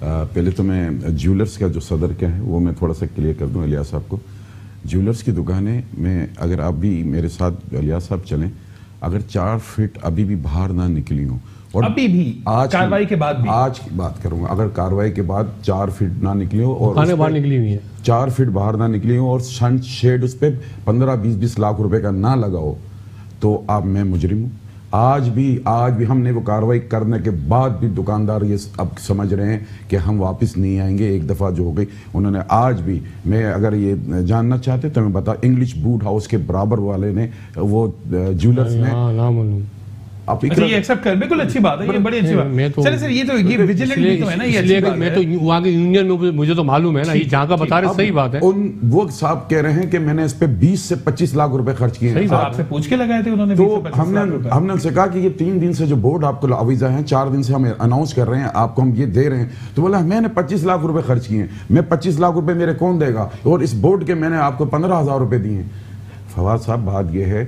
पहले तो मैं ज्वेलर्स का जो सदर क्या है वो मैं थोड़ा सा क्लियर कर दूं इलियास साहब को। ज्वेलर्स की दुकानें में अगर आप भी मेरे साथ इलियास साहब चलें, अगर 4 फीट अभी भी बाहर ना निकली हो, और अभी भी आज कार्रवाई के बाद भी, आज की बात करूंगा, अगर कार्रवाई के बाद 4 फीट ना निकली हो और बाहर निकली हुई है, 4 फीट बाहर ना निकली हो और सन शेड उस पर 15-20 लाख रुपए का ना लगा हो, तो आप मैं मुजरिम हूँ। आज भी हमने वो कार्रवाई करने के बाद भी दुकानदार ये अब समझ रहे हैं कि हम वापस नहीं आएंगे। एक दफ़ा जो हो गई उन्होंने, आज भी मैं अगर ये जानना चाहते तो मैं बता, इंग्लिश बूट हाउस के बराबर वाले ने वो ज्वेलर्स ने आप ये एक्सेप्ट कर, बिल्कुल अच्छी बात है, ये बड़ी अच्छी बात। चलिए सर, ये विजिलेंट भी तो है ना, ये अच्छी बात है। मैं तो वहाँ के यूनियन में मुझे तो मालूम है ना, ये जहाँ का बता रहे सही बात है। वो साहब कह रहे हैं कि मैंने इस पे 20 से 25 लाख रुपए खर्च किए हैं। आपसे पूछ के लगाए थे उन्होंने, तो हमने उनसे कहा कि ये 3 दिन से जो बोर्ड आपको अवीजा है, 4 दिन से हमें अनाउंस कर रहे हैं, आपको हम ये दे रहे हैं, तो बोला मैंने 25 लाख रुपए खर्च किए हैं, मैं 25 लाख रुपए मेरे कौन देगा, और इस बोर्ड के मैंने आपको 15,000 रुपए दिए। फवाद साहब, बात ये है,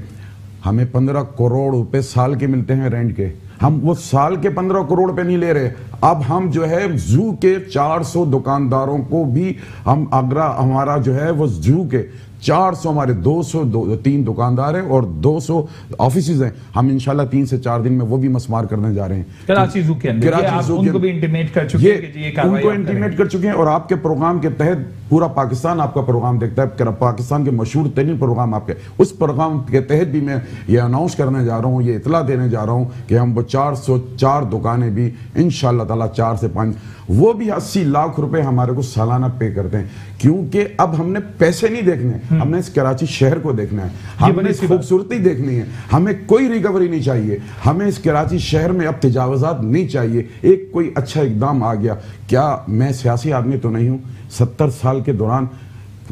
हमें 15 करोड़ रुपए साल के मिलते हैं रेंट के, हम वो साल के 15 करोड़ पे नहीं ले रहे। अब हम जो है जू के 400 दुकानदारों को भी हम, अगर हमारा जो है वो जू के 400 हमारे 203 दुकानदार हैं और 200 ऑफिसेज हैं। हम इंशाल्लाह 3 से 4 दिन में वो भी मस्मार करने जा रहे हैं कराची ज़ू के अंदर। आप उनको भी इंटीमेट कर चुके हैं कि जी ये कार्रवाई उनको इंटीमेट कर चुके हैं और आपके प्रोग्राम के तहत पूरा पाकिस्तान आपका प्रोग्राम देखता है। पाकिस्तान के मशहूर तरीन प्रोग्राम आपके, उस प्रोग्राम के तहत भी मैं ये अनाउंस करने जा रहा हूँ, ये इतला देने जा रहा हूँ कि हम वो 404 दुकानें भी इंशाल्लाह ताला 4 से 5 वो भी 80 लाख रुपए हमारे को सालाना पे करते हैं, क्योंकि अब हमने पैसे नहीं देखने, हमने इस कराची शहर को देखना है, हमने इस खूबसूरती देखनी है, हमें कोई रिकवरी नहीं चाहिए, हमें इस कराची शहर में अब तजावुजात नहीं चाहिए। एक कोई अच्छा इकदाम आ गया, क्या मैं सियासी आदमी तो नहीं हूं, 70 साल के दौरान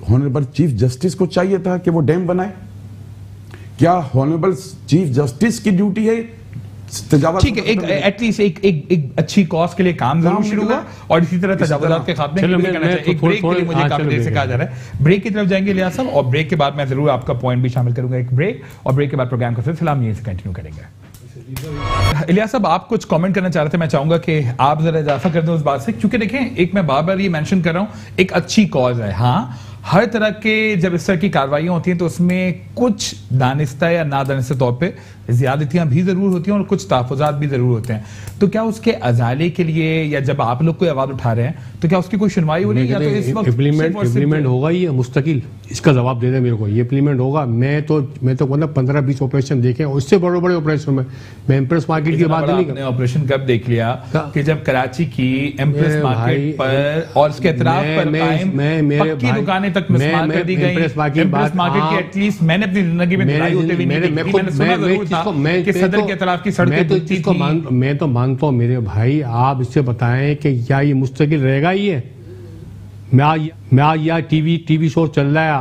ऑनरेबल चीफ जस्टिस को चाहिए था कि वो डैम बनाए? क्या ऑनरेबल चीफ जस्टिस की ड्यूटी है? ठीक है, एक एटलीस्ट एक अच्छी कॉज के लिए काम जरूर शुरू हुआ और इसी तरह तजावुजात के खात्मे के लिए करना चाहिए। एक ब्रेक के लिए मुझे काफी देर से कहा जा रहा है, ब्रेक की तरफ जाएंगे इलियास साहब, और ब्रेक के बाद मैं जरूर आपका पॉइंट भी शामिल करूंगा। एक ब्रेक और ब्रेक के बाद प्रोग्राम का सिलसिला हम यहीं से कंटिन्यू करेंगे। इलियास साहब, आप कुछ कमेंट करना चाह रहे थे, मैं चाहूंगा कि आप जरा इजाफा कर दें उस बात से, क्योंकि देखें एक मैं बार बार ये मेंशन कर रहा हूं, एक अच्छी कॉज है। हाँ, हर तरह के जब इस तरह की कार्रवाइयां होती हैं तो उसमें कुछ दानिस्ता या नादानिस्ता तौर पे ज्यादतियां भी जरूर होती हैं और कुछ तहफ़्फ़ुज़ात भी जरूर होते हैं। तो क्या उसके अजाले के लिए या जब आप लोग कोई आवाज उठा रहे हैं तो क्या उसकी कोई सुनवाई हो रही है या तो इस वक्त इम्प्लीमेंट होगा ही मुस्तकिल? इसका जवाब दे दे मेरे को, ये इम्प्लीमेंट होगा। मैं तो 15-20 ऑपरेशन देखे, उससे बड़े बड़े ऑपरेशन में मैं एम्प्रेस मार्केट की बात नहीं कर। ऑपरेशन कब देख लिया कि जब कराची की एम्प्रेस मार्केट पर और उसके इतराफ पर पक्की दुकानें तक मिसमार कर दी गई। एम्प्रेस मार्केट की एटलीस्ट मैंने अपनी जिंदगी में लड़ाई होते हुए नहीं देखी, मैंने सुना जरूर था कि सदर के तरफ की सड़कें। मैं तो मानता हूँ मेरे भाई, आप इससे बताएं कि क्या ये मुस्तकिल रहेगा? ये मैं आज यार टीवी शो चल रहा है,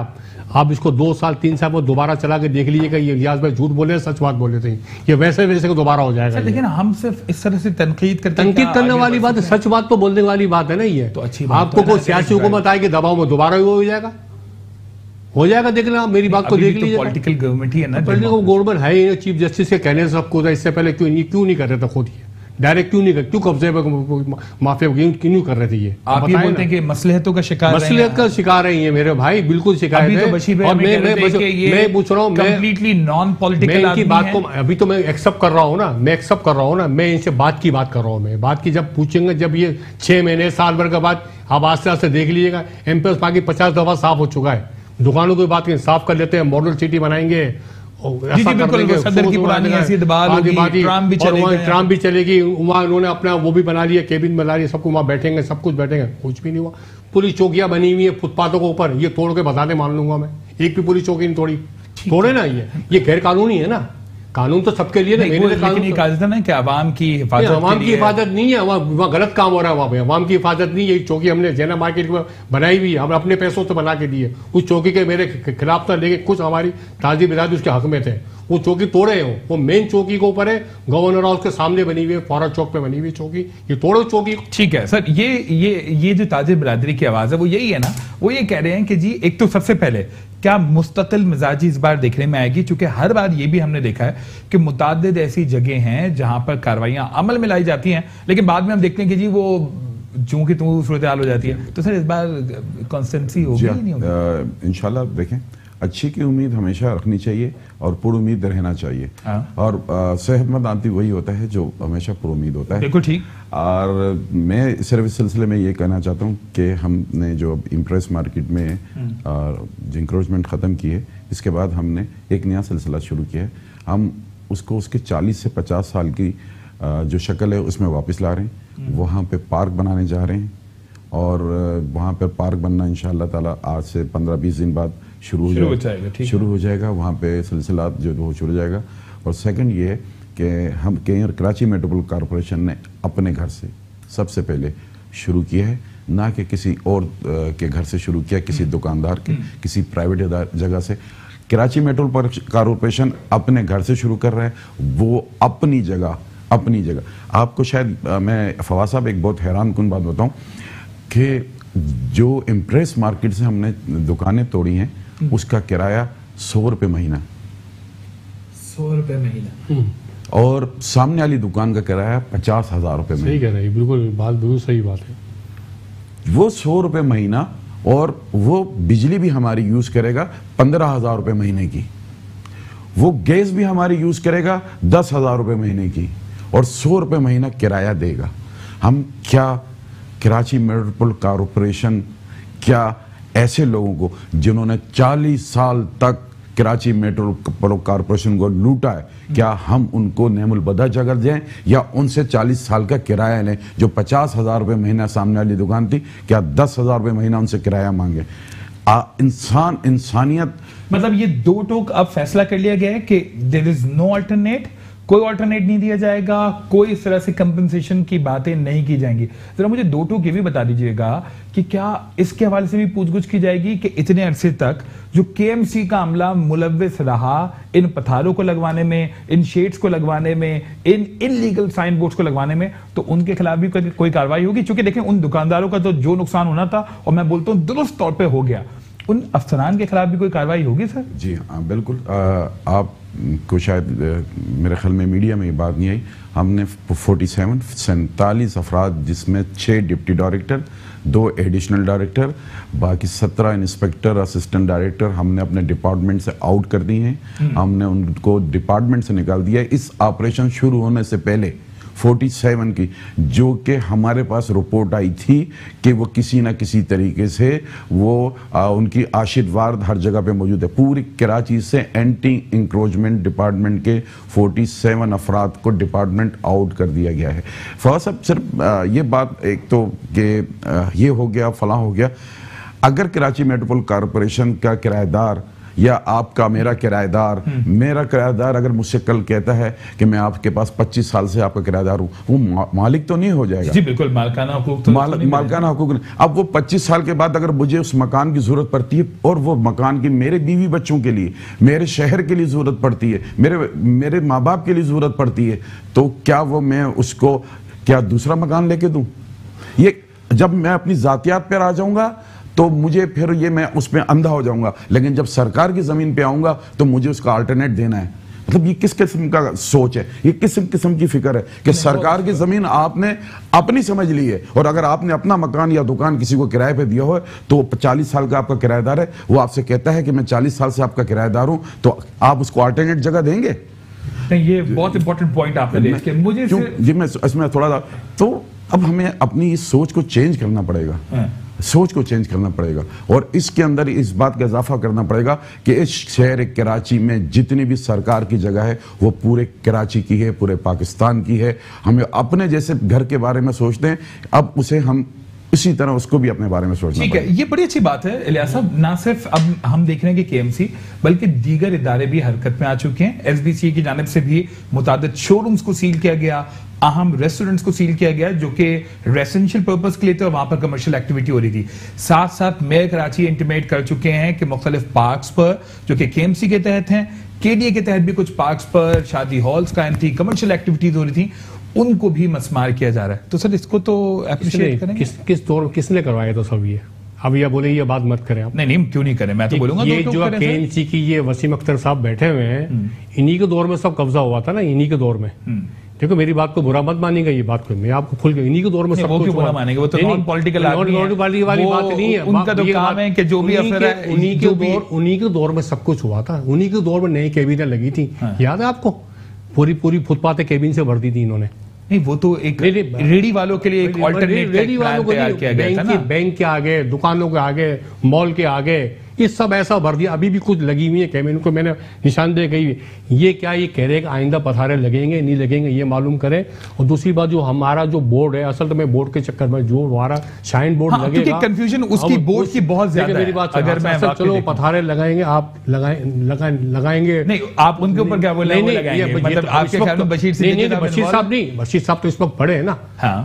आप इसको 2 साल 3 साल वो दोबारा चला के देख लीजिएगा, ये इलियास भाई झूठ बोले सच बात बोले थे, ये वैसे को दोबारा हो जाएगा। लेकिन हम सिर्फ इस तरह से तनकीद करने वाली बात है, सच बात तो बोलने वाली बात है ना। ये तो अच्छी आपको कोई सियासी हुकूमत आएगी दबाव में दोबारा हो जाएगा, देख लेना, मेरी बात को देख लीजिए। पॉलिटिकल गवर्नमेंट ही है ना, पॉलिटिकल गवर्नमेंट है ही। चीफ जस्टिस के कहने से सब कुछ, इससे पहले क्यों नहीं कर रहे थे खुद? ये डायरेक्ट क्यों नहीं कर, क्यों कब्जे माफिया क्यों कर रहे थे? ये आप ये बोलते हैं कि मसलहतों का शिकार है ये मेरे भाई, बिल्कुल शिकार है। और मैं पूछ रहा हूँ, कंप्लीटली नॉन पॉलिटिकल की बात को अभी तो मैं एक्सेप्ट कर रहा हूँ ना, मैं इनसे बात की बात कर रहा हूँ। मैं बात की जब पूछेंगे, जब ये 6 महीने साल भर के बाद, आप आस्ते आस्ते देख लीजिएगा, एम्प्रेस बाकी 50 दफा साफ हो चुका है। दुकानों की बात करें, साफ कर लेते हैं, मॉडल सिटी बनाएंगे, सदर की पुरानी ट्राम भी चलेगी वहाँ, उन्होंने अपना वो भी बना लिया, केबिन बना लिया, सबको वहाँ बैठेंगे, सब कुछ बैठेंगे, कुछ भी नहीं हुआ। पुलिस चौकियां बनी हुई है फुटपाथों के ऊपर, ये तोड़ के बताते मान लूंगा मैं, एक भी पुलिस चौकी नहीं तोड़े ना, ये गैर कानूनी है ना। कानून तो सबके लिए ना, कि आवाम की हिफाजत नहीं है, वहाँ गलत काम हो रहा है, वहाँ पे आवाम की हिफाजत नहीं है। चौकी हमने जैना मार्केट में बनाई हुई है, हम अपने पैसों से बना के दिए। उस चौकी के मेरे खिलाफ था, लेकिन कुछ हमारी ताजी बिरादरी उसके हक में थे, वो चौकी तोड़े हो। वो मेन चौकी के ऊपर है, गवर्नर हाउस के सामने बनी हुई है, फौरा चौक पे बनी हुई चौकी, ये तोड़ो चौकी। ठीक है सर, ये जो ताजी बिरादरी की आवाज है वो यही है ना, वो ये कह रहे हैं कि जी एक तो सबसे पहले क्या मुस्तकिल मिजाजी इस बार देखने में आएगी, क्योंकि हर बार ये भी हमने देखा है कि मुताद्दिद ऐसी जगह हैं जहां पर कार्रवाइयां अमल में लाई जाती हैं, लेकिन बाद में हम देखते हैं कि जी वो जूं की तू सूरत हाल हो जाती है। तो सर इस बार कंसिस्टेंसी होगी नहीं होगी? इंशाल्लाह देखें, अच्छी की उम्मीद हमेशा रखनी चाहिए और पूरी उम्मीद रहना चाहिए। और सेहतमंद आदमी वही होता है जो हमेशा पूरी उम्मीद होता है। बिल्कुल ठीक। और मैं सिर्फ इस सिलसिले में ये कहना चाहता हूँ कि हमने जो इम्प्रेस मार्केट में जो इंक्रोचमेंट ख़त्म की है, इसके बाद हमने एक नया सिलसिला शुरू किया है। हम उसको उसके 40 से 50 साल की जो शक्ल है उसमें वापस ला रहे हैं। वहाँ पे पार्क बनाने जा रहे हैं और वहाँ पर पार्क बनना इंशाअल्लाह ताला आज से 15-20 दिन बाद शुरू हो जाएगा। वहाँ पे सिलसिला जो वो शुरू हो जाएगा। और सेकंड ये है कि हम कराची मेट्रोपॉलिटन कॉरपोरेशन ने अपने घर से सबसे पहले शुरू किया है, ना कि किसी और के घर से शुरू किया, किसी दुकानदार के, किसी प्राइवेट जगह से। कराची मेट्रोपॉलिटन कॉरपोरेशन अपने घर से शुरू कर रहा है, वो अपनी जगह। आपको शायद मैं फवाद साहब एक बहुत हैरान कुन बात बताऊं कि जो इम्प्रेस मार्केट से हमने दुकानें तोड़ी हैं उसका किराया 100 रुपये महीना। 100 रुपये महीना। और सामने वाली दुकान का किराया 50,000 रुपये महीना। सही कह रहे हैं, बिल्कुल सही बात है। वो 100 रुपये महीना और वो बिजली भी हमारी यूज करेगा 15,000 रुपए महीने की, वो गैस भी हमारी यूज करेगा 10,000 रुपए महीने की, और 100 रुपए महीना किराया देगा। हम क्या कराची मेट्रोपॉलिटन कॉरपोरेशन क्या ऐसे लोगों को जिन्होंने 40 साल तक कराची मेट्रोपॉलिटन कॉरपोरेशन को लूटा है, क्या हम उनको नेमुल बदा जगह दें या उनसे 40 साल का किराया लें? जो 50,000 रुपए महीना सामने वाली दुकान थी, क्या 10,000 रुपए महीना उनसे किराया मांगे? इंसानियत मतलब ये दो टोक अब फैसला कर लिया गया है कि देयर इज नो अल्टरनेट, कोई अल्टरनेट नहीं दिया जाएगा, कोई इस तरह से कंपनसेशन की बातें नहीं की जाएंगी। जरा मुझे दो टोक ये भी बता दीजिएगा कि क्या इसके हवाले से भी पूछगछ की जाएगी कि इतने अरसे तक जो केएमसी का अमला मुलव्विस रहा इन पथारों को लगवाने में, इन शेड्स को लगवाने में, इन इनलीगल साइन बोर्ड्स को लगवाने में, तो उनके खिलाफ भी कोई कार्रवाई होगी? क्योंकि देखें उन दुकानदारों का तो जो नुकसान होना था, और मैं बोलता हूं दुरुस्त तौर पर हो गया, उन अफसरान के खिलाफ भी कोई कार्रवाई होगी सर? जी हाँ, बिल्कुल। आपको शायद मेरे ख्याल में मीडिया में ये बात नहीं आई, हमने 47 अफराद, जिसमें 6 डिप्टी डायरेक्टर, 2 एडिशनल डायरेक्टर, बाकी 17 इंस्पेक्टर, असिस्टेंट डायरेक्टर हमने अपने डिपार्टमेंट से आउट कर दिए हैं। हमने उनको डिपार्टमेंट से निकाल दिया है। इस ऑपरेशन शुरू होने से पहले 47 की, जो कि हमारे पास रिपोर्ट आई थी कि वो किसी ना किसी तरीके से वो उनकी आशिदवार हर जगह पे मौजूद है। पूरी कराची से एंटी इंक्रोचमेंट डिपार्टमेंट के 47 अफराद को डिपार्टमेंट आउट कर दिया गया है। फवाद साहब, सिर्फ ये बात एक तो कि ये हो गया, फलां हो गया, अगर कराची मेट्रोपॉलिटन कॉरपोरेशन का किराएदार या आपका मेरा किराएदार अगर मुझसे कल कहता है कि मैं आपके पास 25 साल से आपका किराएदार हूं, वो मालिक तो नहीं हो जाएगा? जी बिल्कुल, मालिकाना हुकूक तो मालिकाना हुकूक नहीं। अब वो 25 साल के बाद अगर मुझे उस मकान की जरूरत पड़ती है, और वो मकान की मेरे बीवी बच्चों के लिए, मेरे शहर के लिए जरूरत पड़ती है, मेरे माँ बाप के लिए जरूरत पड़ती है, तो क्या वो मैं उसको क्या दूसरा मकान लेके दूं? ये जब मैं अपनी जातियात पर आ जाऊंगा तो मुझे फिर ये मैं उसमें अंधा हो जाऊंगा, लेकिन जब सरकार की जमीन पे आऊंगा तो मुझे उसका अल्टरनेट देना है। मतलब ये किस किस्म का सोच है, ये किस किस्म की फिक्र है कि सरकार की जमीन आपने अपनी समझ ली है, और अगर आपने अपना मकान या दुकान किसी को किराए पे दिया हो तो 40 साल का आपका किराएदार है, वो आपसे कहता है कि मैं 40 साल से आपका किराएदार हूं, तो आप उसको अल्टरनेट जगह देंगे? नहीं, ये बहुत इंपॉर्टेंट पॉइंट आपने रेज किया। मुझे जी मैं इसमें थोड़ा सा, तो अब हमें अपनी इस सोच को चेंज करना पड़ेगा, सोच को चेंज करना पड़ेगा, और इसके अंदर इस बात का इजाफा करना पड़ेगा कि इस शहर कराची में जितनी भी सरकार की जगह है वो पूरे कराची की है, पूरे पाकिस्तान की है। हमें अपने जैसे घर के बारे में सोचते हैं, अब उसे हम इसी तरह उसको भी अपने बारे में सोचना ठीक है। ये बड़ी अच्छी बात है इलियास साहब, ना सिर्फ अब हम देख रहे हैं कि केएमसी बल्कि दीगर इदारे भी हरकत में आ चुके हैं। एसबीसी की जानिब से भी मुतादिद शोरूम्स को सील किया गया, अहम रेस्टोरेंट्स को सील किया गया जो कि रेसिडेंशियल पर्पस के लिए थे और वहां पर कमर्शियल एक्टिविटी हो रही थी। साथ साथ मेयर कराची इंटीमेट कर चुके हैं कि मुख्तलिफ पार्क्स पर जो कि केएमसी के तहत हैं, केडीए के तहत भी कुछ पार्क्स पर शादी हॉल्स कायम थी, कमर्शियल एक्टिविटीज हो रही थी, उनको भी मस्मार किया जा रहा है। तो सर इसको तो एप्रिशिएट करेंगे। किस दौर किसने करवाया तो सब ये? अब ये बोले ये बात मत करें आप। नहीं क्यों नहीं करें, मैं तो बोलूंगा ये जो केएमसी की ये वसीम अख्तर साहब बैठे हुए हैं, इन्हीं के दौर में सब कब्जा हुआ था ना, इन्हीं के दौर में। देखो मेरी बात को बुरा मत मानिएगा, ये बात को मैं आपको खुल के, इन्हीं के दौर में सब कुछ बुरा मानेंगे, वो तो नॉन पॉलिटिकल वाली बात नहीं है। उनका तो काम है कि जो भी अफसर है उन्हीं के दौर में सब कुछ हुआ था, उन्हीं के दौर में नई कैबिनेट लगी थी, याद है आपको? पूरी फुटपाथ कैबिन से भर दी थी इन्होंने। नहीं, वो तो एक रेडी वालों के लिए एक ऑल्टरनेट रेडी वालों को किया गया था ना, बैंक के आगे, दुकानों के आगे, मॉल के आगे, ये सब ऐसा भर दिया। अभी भी कुछ लगी हुई है कैबिनेट को, मैंने निशानदेही गई। ये क्या ये कह रहे हैं कि आइंदा पथारे लगेंगे नहीं लगेंगे, ये मालूम करें। और दूसरी बात, जो हमारा जो बोर्ड है, असल तो मैं बोर्ड के चक्कर में जो हमारा शाइन बोर्ड लगेगा, कंफ्यूजन उसकी बोर्ड की बहुत ज्यादा है। मेरी बात, अगर मैं चलो पथारे लगाएंगे, आप लगाएंगे नहीं, आप उनके ऊपर क्या बोल रहे हैं? मतलब आपके ख्याल में बशीर साहब नहीं, बशीर साहब तो इस वक्त बड़े हैं ना,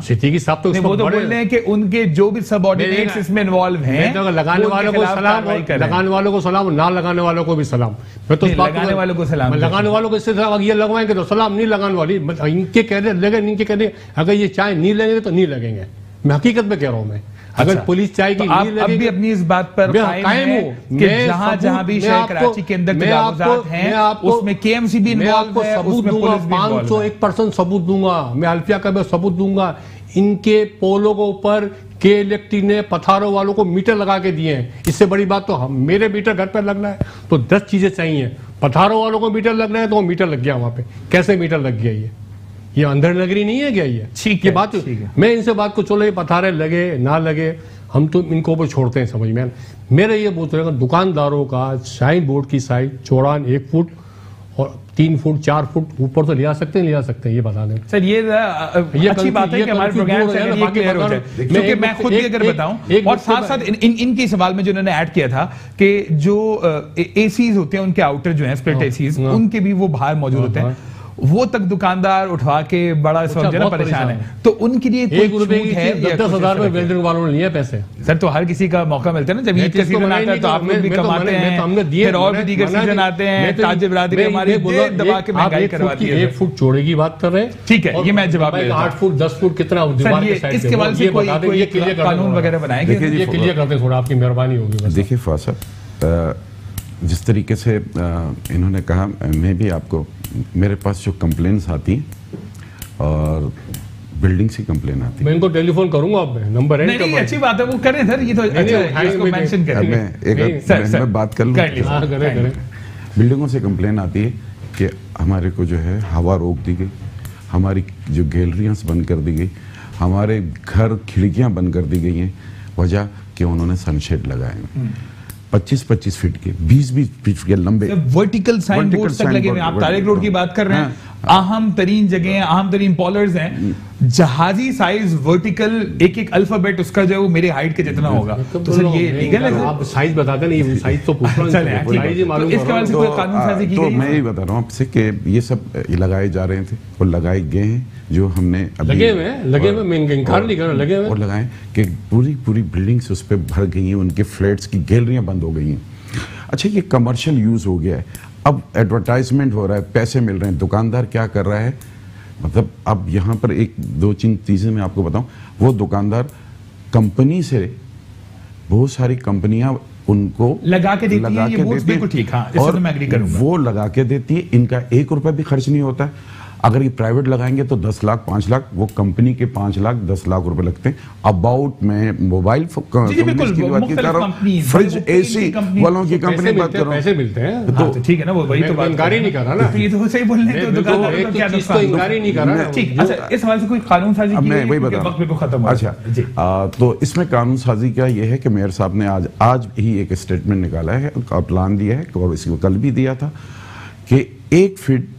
सिद्दीकी साहब तो बोल रहे हैं कि उनके जो भी सबऑर्डिनेट्स इसमें इन्वॉल्व हैं, लगाने वालों को सलाम, लगाने वालों को सलाम, ना लगाने वालों को भी सलाम। मैं तो लगाने वालों को सलाम, लगाने वालों को इससे ये लगवाएंगे तो सलाम, नहीं लगाने वाली इनके कह रहे लगे, इनके कह रहे अगर ये चाय नहीं लगेंगे तो नहीं लगेंगे। मैं हकीकत में कह रहा हूं, मैं अगर पुलिस चाहेगी तो आप अब भी अपनी इस बात पर कायम हो कि जहां भी शहर कराची के अंदर तजावुज़ात हैं उसमें केएमसी भी इन्वॉल्व है, उसमें पुलिस भी इन्वॉल्व है। 501% सबूत दूंगा मैं, अल्फिया का मैं सबूत दूंगा। इनके पोलों के ऊपर के इलेक्ट्रिक ने पथारों वालों को मीटर लगा के दिए हैं। इससे बड़ी बात तो हम, मेरे मीटर घर पर लगना है तो 10 चीजें चाहिए। पथारों वालों को मीटर लगना है तो वो मीटर लग गया वहां पे। कैसे मीटर लग गया ये अंदर नगरी नहीं है क्या ये? ठीक है बात। मैं इनसे बात को, चलो ये पथारे लगे ना लगे हम तो इनको ऊपर छोड़ते हैं, समझ में। मेरा ये बोलते हैं दुकानदारों का साइन बोर्ड की साइज चौड़ान 1 फुट और 3 फुट 4 फुट ऊपर तो लिया सकते हैं ये बता दें सर। ये अच्छी बात है कि हमारे प्रोग्राम से ये क्लियर हो जाए, क्योंकि मैं खुद भी अगर बताऊं और साथ साथ इनके सवाल में जो उन्होंने ऐड किया था कि जो एसीज होते हैं उनके आउटर जो हैं स्प्लिट एसीज, उनके भी वो बाहर मौजूद होते हैं, वो तक दुकानदार उठवा के बड़ा इस वक्त परेशान है। तो उनके लिए कोई छूट है? 10,000 में वेल्डर वालों ने लिए पैसे। सर तो हर किसी का मौका मिलता है ना, जब ईद का सीजन आता है तो आप लोग भी कमाते हैं, फिर और भी दीगर सीजन आते हैं, ताजे बिरादरी हमारी दबा के महंगाई करवा दी है। 1 फुट चौड़े की बात कर रहे हैं, ठीक है, ये मैं जवाब दे 8 फुट 10 फुट कितना इसके बाद से कोई कानून वगैरह बनाएंगे? ये क्लियर करते थोड़ा, आपकी मेहरबानी होगी। देखिए फासर, जिस तरीके से इन्होंने कहा, मैं भी आपको, मेरे पास जो कंप्लेंट्स आती हैं और बिल्डिंग से कंप्लेन आती है, मैं इनको टेलीफोन करूंगा, आप नंबर है। नहीं, अच्छी बात है, वो करें सर, ये तो अच्छा है, इसको मेंशन करें। मैं बात कर लूं। करें। बिल्डिंगों से कंप्लेन आती है कि हमारे को जो है हवा रोक दी गई, हमारी जो गैलरियां बंद कर दी गई, हमारे घर खिड़कियां बंद कर दी गई हैं, वजह कि उन्होंने सनशेड लगाए हैं 25-25 फीट के, 20-20 फीट के लंबे वर्टिकल साइन बोर्ड तक लगे हुए हैं। आप तारिक रोड की बात कर रहे हैं, अहम तरीन जगह, अहम तरीन पॉलर्स हैं, जहाजी साइज वर्टिकल एक अल्फाबेट उसका जो है वो मेरे हाइट के जितना होगा। तो सर ये लीगल है? आप साइज बता दें, ये साइज तो पूछ रहा हूं। इसके बाद से कोई कानून साजी की गई? तो मैं ही बता रहा हूं आपसे कि ये सब लगाए जा रहे थे और लगाए गए हैं, जो हमने लगे हुए मैं इनकार नहीं कर रहा, लगे हुए और लगाए कि पूरी बिल्डिंग्स उस पर भर गई हैं, उनके फ्लैट्स की गैलरियां बंद हो गई हैं। अच्छा, ये कमर्शियल यूज हो गया है, अब एडवर्टाइजमेंट हो रहा है, पैसे मिल रहे हैं। दुकानदार क्या कर रहा है, मतलब अब यहाँ पर 1-2 चीजें मैं आपको बताऊं। वो दुकानदार कंपनी से, बहुत सारी कंपनियां उनको लगा के देती हैं, ये बिल्कुल ठीक, हाँ, इससे तो मैं एग्री करूंगा। वो लगा के देती है, इनका 1 रुपया भी खर्च नहीं होता है। अगर ये प्राइवेट लगाएंगे तो 10 लाख 5 लाख, वो कंपनी के 5 लाख 10 लाख रुपए लगते हैं। अबाउट में मोबाइल की बात कर रहा हूं, फ्रिज एसी वालों की कंपनी बात कर रहा हूं, पैसे मिलते हैं तो ठीक है ना, वो वही तो बात इनकार ही नहीं कर रहा ना, ये तो सही बोल रहे हैं। तो दुकानदार को क्या नुकसान, इनकार ही नहीं कर रहा। ठीक, अच्छा, इस सवाल से कोई कानून साजी की मैं वही बता रहा हूं, खत्म। अच्छा, तो इसमें कानून साजी का ये है कि मेयर साहब ने आज ही एक स्टेटमेंट निकाला है, प्लान दिया है और इसको कल भी दिया था कि 1 feet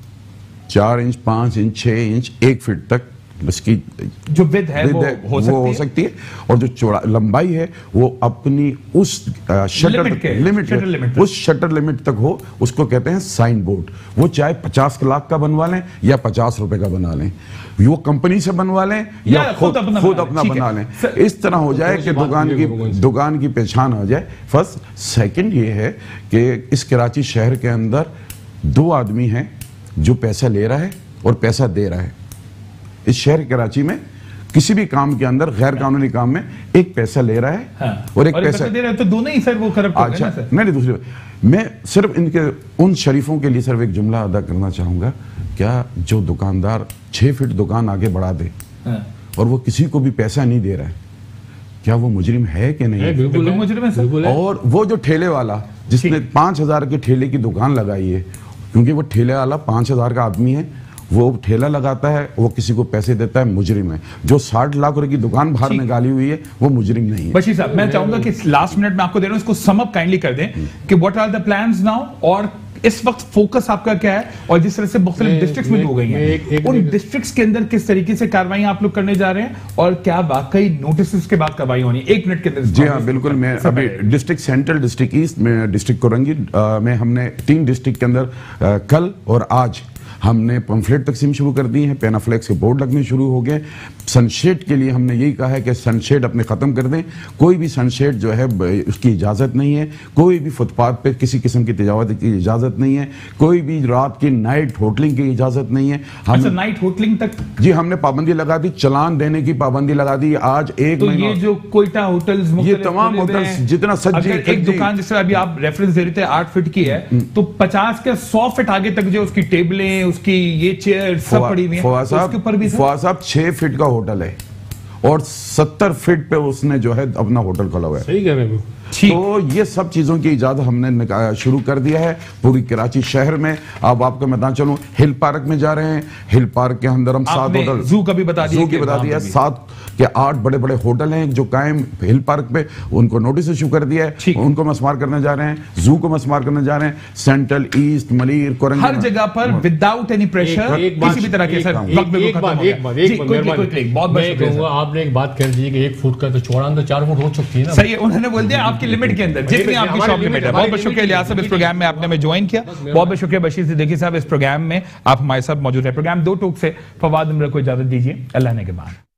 4 inch 5 inch 6 inch 1 feet तक इसकी जो विड्थ है वो हो सकती है, और जो चौड़ा लंबाई है वो अपनी उस शटर लिमिट उस शटर लिमिट तक हो, उसको कहते हैं साइन बोर्ड। वो चाहे 50 लाख का बनवा लें या 50 रुपए का बना लें, वो कंपनी से बनवा लें या खुद अपना बना लें, इस तरह हो जाए कि दुकान की पहचान हो जाए। फर्स्ट, सेकंड ये है कि इस कराची शहर के अंदर 2 आदमी हैं जो पैसा ले रहा है और पैसा दे रहा है। इस शहर कराची में किसी भी काम के अंदर, गैर कानूनी काम में, एक पैसा ले रहा है, हाँ, और एक पैसा दे रहा है, तो दोनों ही सर वो करप्ट हो गए ना सर। नहीं, दूसरी बात, मैं सिर्फ इनके उन शरीफों के लिए सिर्फ एक जुमला अदा करना चाहूंगा, क्या जो दुकानदार 6 फीट दुकान आगे बढ़ा दे, हाँ, और वो किसी को भी पैसा नहीं दे रहा है, क्या वो मुजरिम है कि नहीं? बिल्कुल मुजरिम है। और वो जो ठेले वाला जिसने 5,000 के ठेले की दुकान लगाई है, क्योंकि वो ठेले वाला 5,000 का आदमी है, वो ठेला लगाता है, वो किसी को पैसे देता है, मुजरिम है। जो 60 लाख रुपए की दुकान बाहर निकाली हुई है, वो मुजरिम नहीं है। बशीर साहब, मैं चाहूंगा कि लास्ट मिनट में आपको दे रहा हूं, इसको सम अप काइंडली कर दें कि what are the plans now, और इस वक्त फोकस आपका क्या है, और जिस तरह से मुख्तलिफ डिस्ट्रिक्ट्स में हो गई हैं, उन डिस्ट्रिक्ट्स के अंदर किस तरीके से कार्रवाई आप लोग करने जा रहे हैं, और क्या वाकई नोटिस के बाद कार्रवाई होनी? 1 मिनट के अंदर। जी हाँ, बिल्कुल। मैं अभी डिस्ट्रिक्ट सेंट्रल, डिस्ट्रिक्ट ईस्ट में, डिस्ट्रिक्ट कोरंगी में हमने 3 डिस्ट्रिक्ट के अंदर कल और आज हमने पंफलेट तकसीम शुरू कर दी है, पेनाफ्लेक्स के बोर्ड लगने शुरू हो गए, सनशेड के लिए हमने यही कहा है कि सनशेड अपने खत्म कर दें। कोई भी सनशेड जो है उसकी इजाजत नहीं है, कोई भी फुटपाथ पे किसी किस्म की तजावत की इजाजत नहीं है, कोई भी रात की नाइट होटलिंग की इजाजत नहीं है। अच्छा, नाइट होटलिंग तक जी हमने पाबंदी लगा दी, चलान देने की पाबंदी लगा दी। आज एक तो ये जो कोयटा होटल्स, ये तमाम होटल्स जितना सज्जी, एक दुकान जैसे अभी आप रेफरेंस दे रहे थे 8 फीट की है, तो 50 के 100 फीट आगे तक जो उसकी टेबलें, उसकी ये चेयर सब पड़ी हुई है, उसके ऊपर भी फवाद साहब 6 फीट का होटल है और 70 फीट पे उसने जो है अपना होटल खोला हुआ है। सही कह रहे हैं। तो ये सब चीजों की इजाजत हमने शुरू कर दिया है पूरी कराची शहर में। अब आपको मैं बता चलूं, हिल पार्क में जा रहे हैं, हिल पार्क के अंदर हम 7 होटल, जू का भी बता दिया, 7 के 8 बड़े बड़े होटल हैं जो कायम हिल पार्क पे, उनको नोटिस इशू कर दिया है, उनको मस्मार करने जा रहे हैं, जू को मस्मार करने जा रहे हैं, सेंट्रल, ईस्ट, मलीर, कोरंग, हर जगह पर विदाउट एनी प्रेशर किसी भी तरह के। आपने एक बात कह दी कि 1 फुट का तो चौड़ा अंदर 4 फुट हो सकती है ना। सही है, उन्होंने बोल दिया आपकी लिमिट के अंदर जितनी आपकी शॉप लिमिट है। बहुत बहुत शुक्रिया लियाज साहब, इस प्रोग्राम में आपने हमें ज्वाइन किया। बहुत बहुत शुक्रिया बशीर सिद्दीकी साहब, इस प्रोग्राम में आप हमारे साथ मौजूद है। प्रोग्राम 2 टूक से फवाद उमर को इजाजत दीजिए, अल्लाह ने के बाद।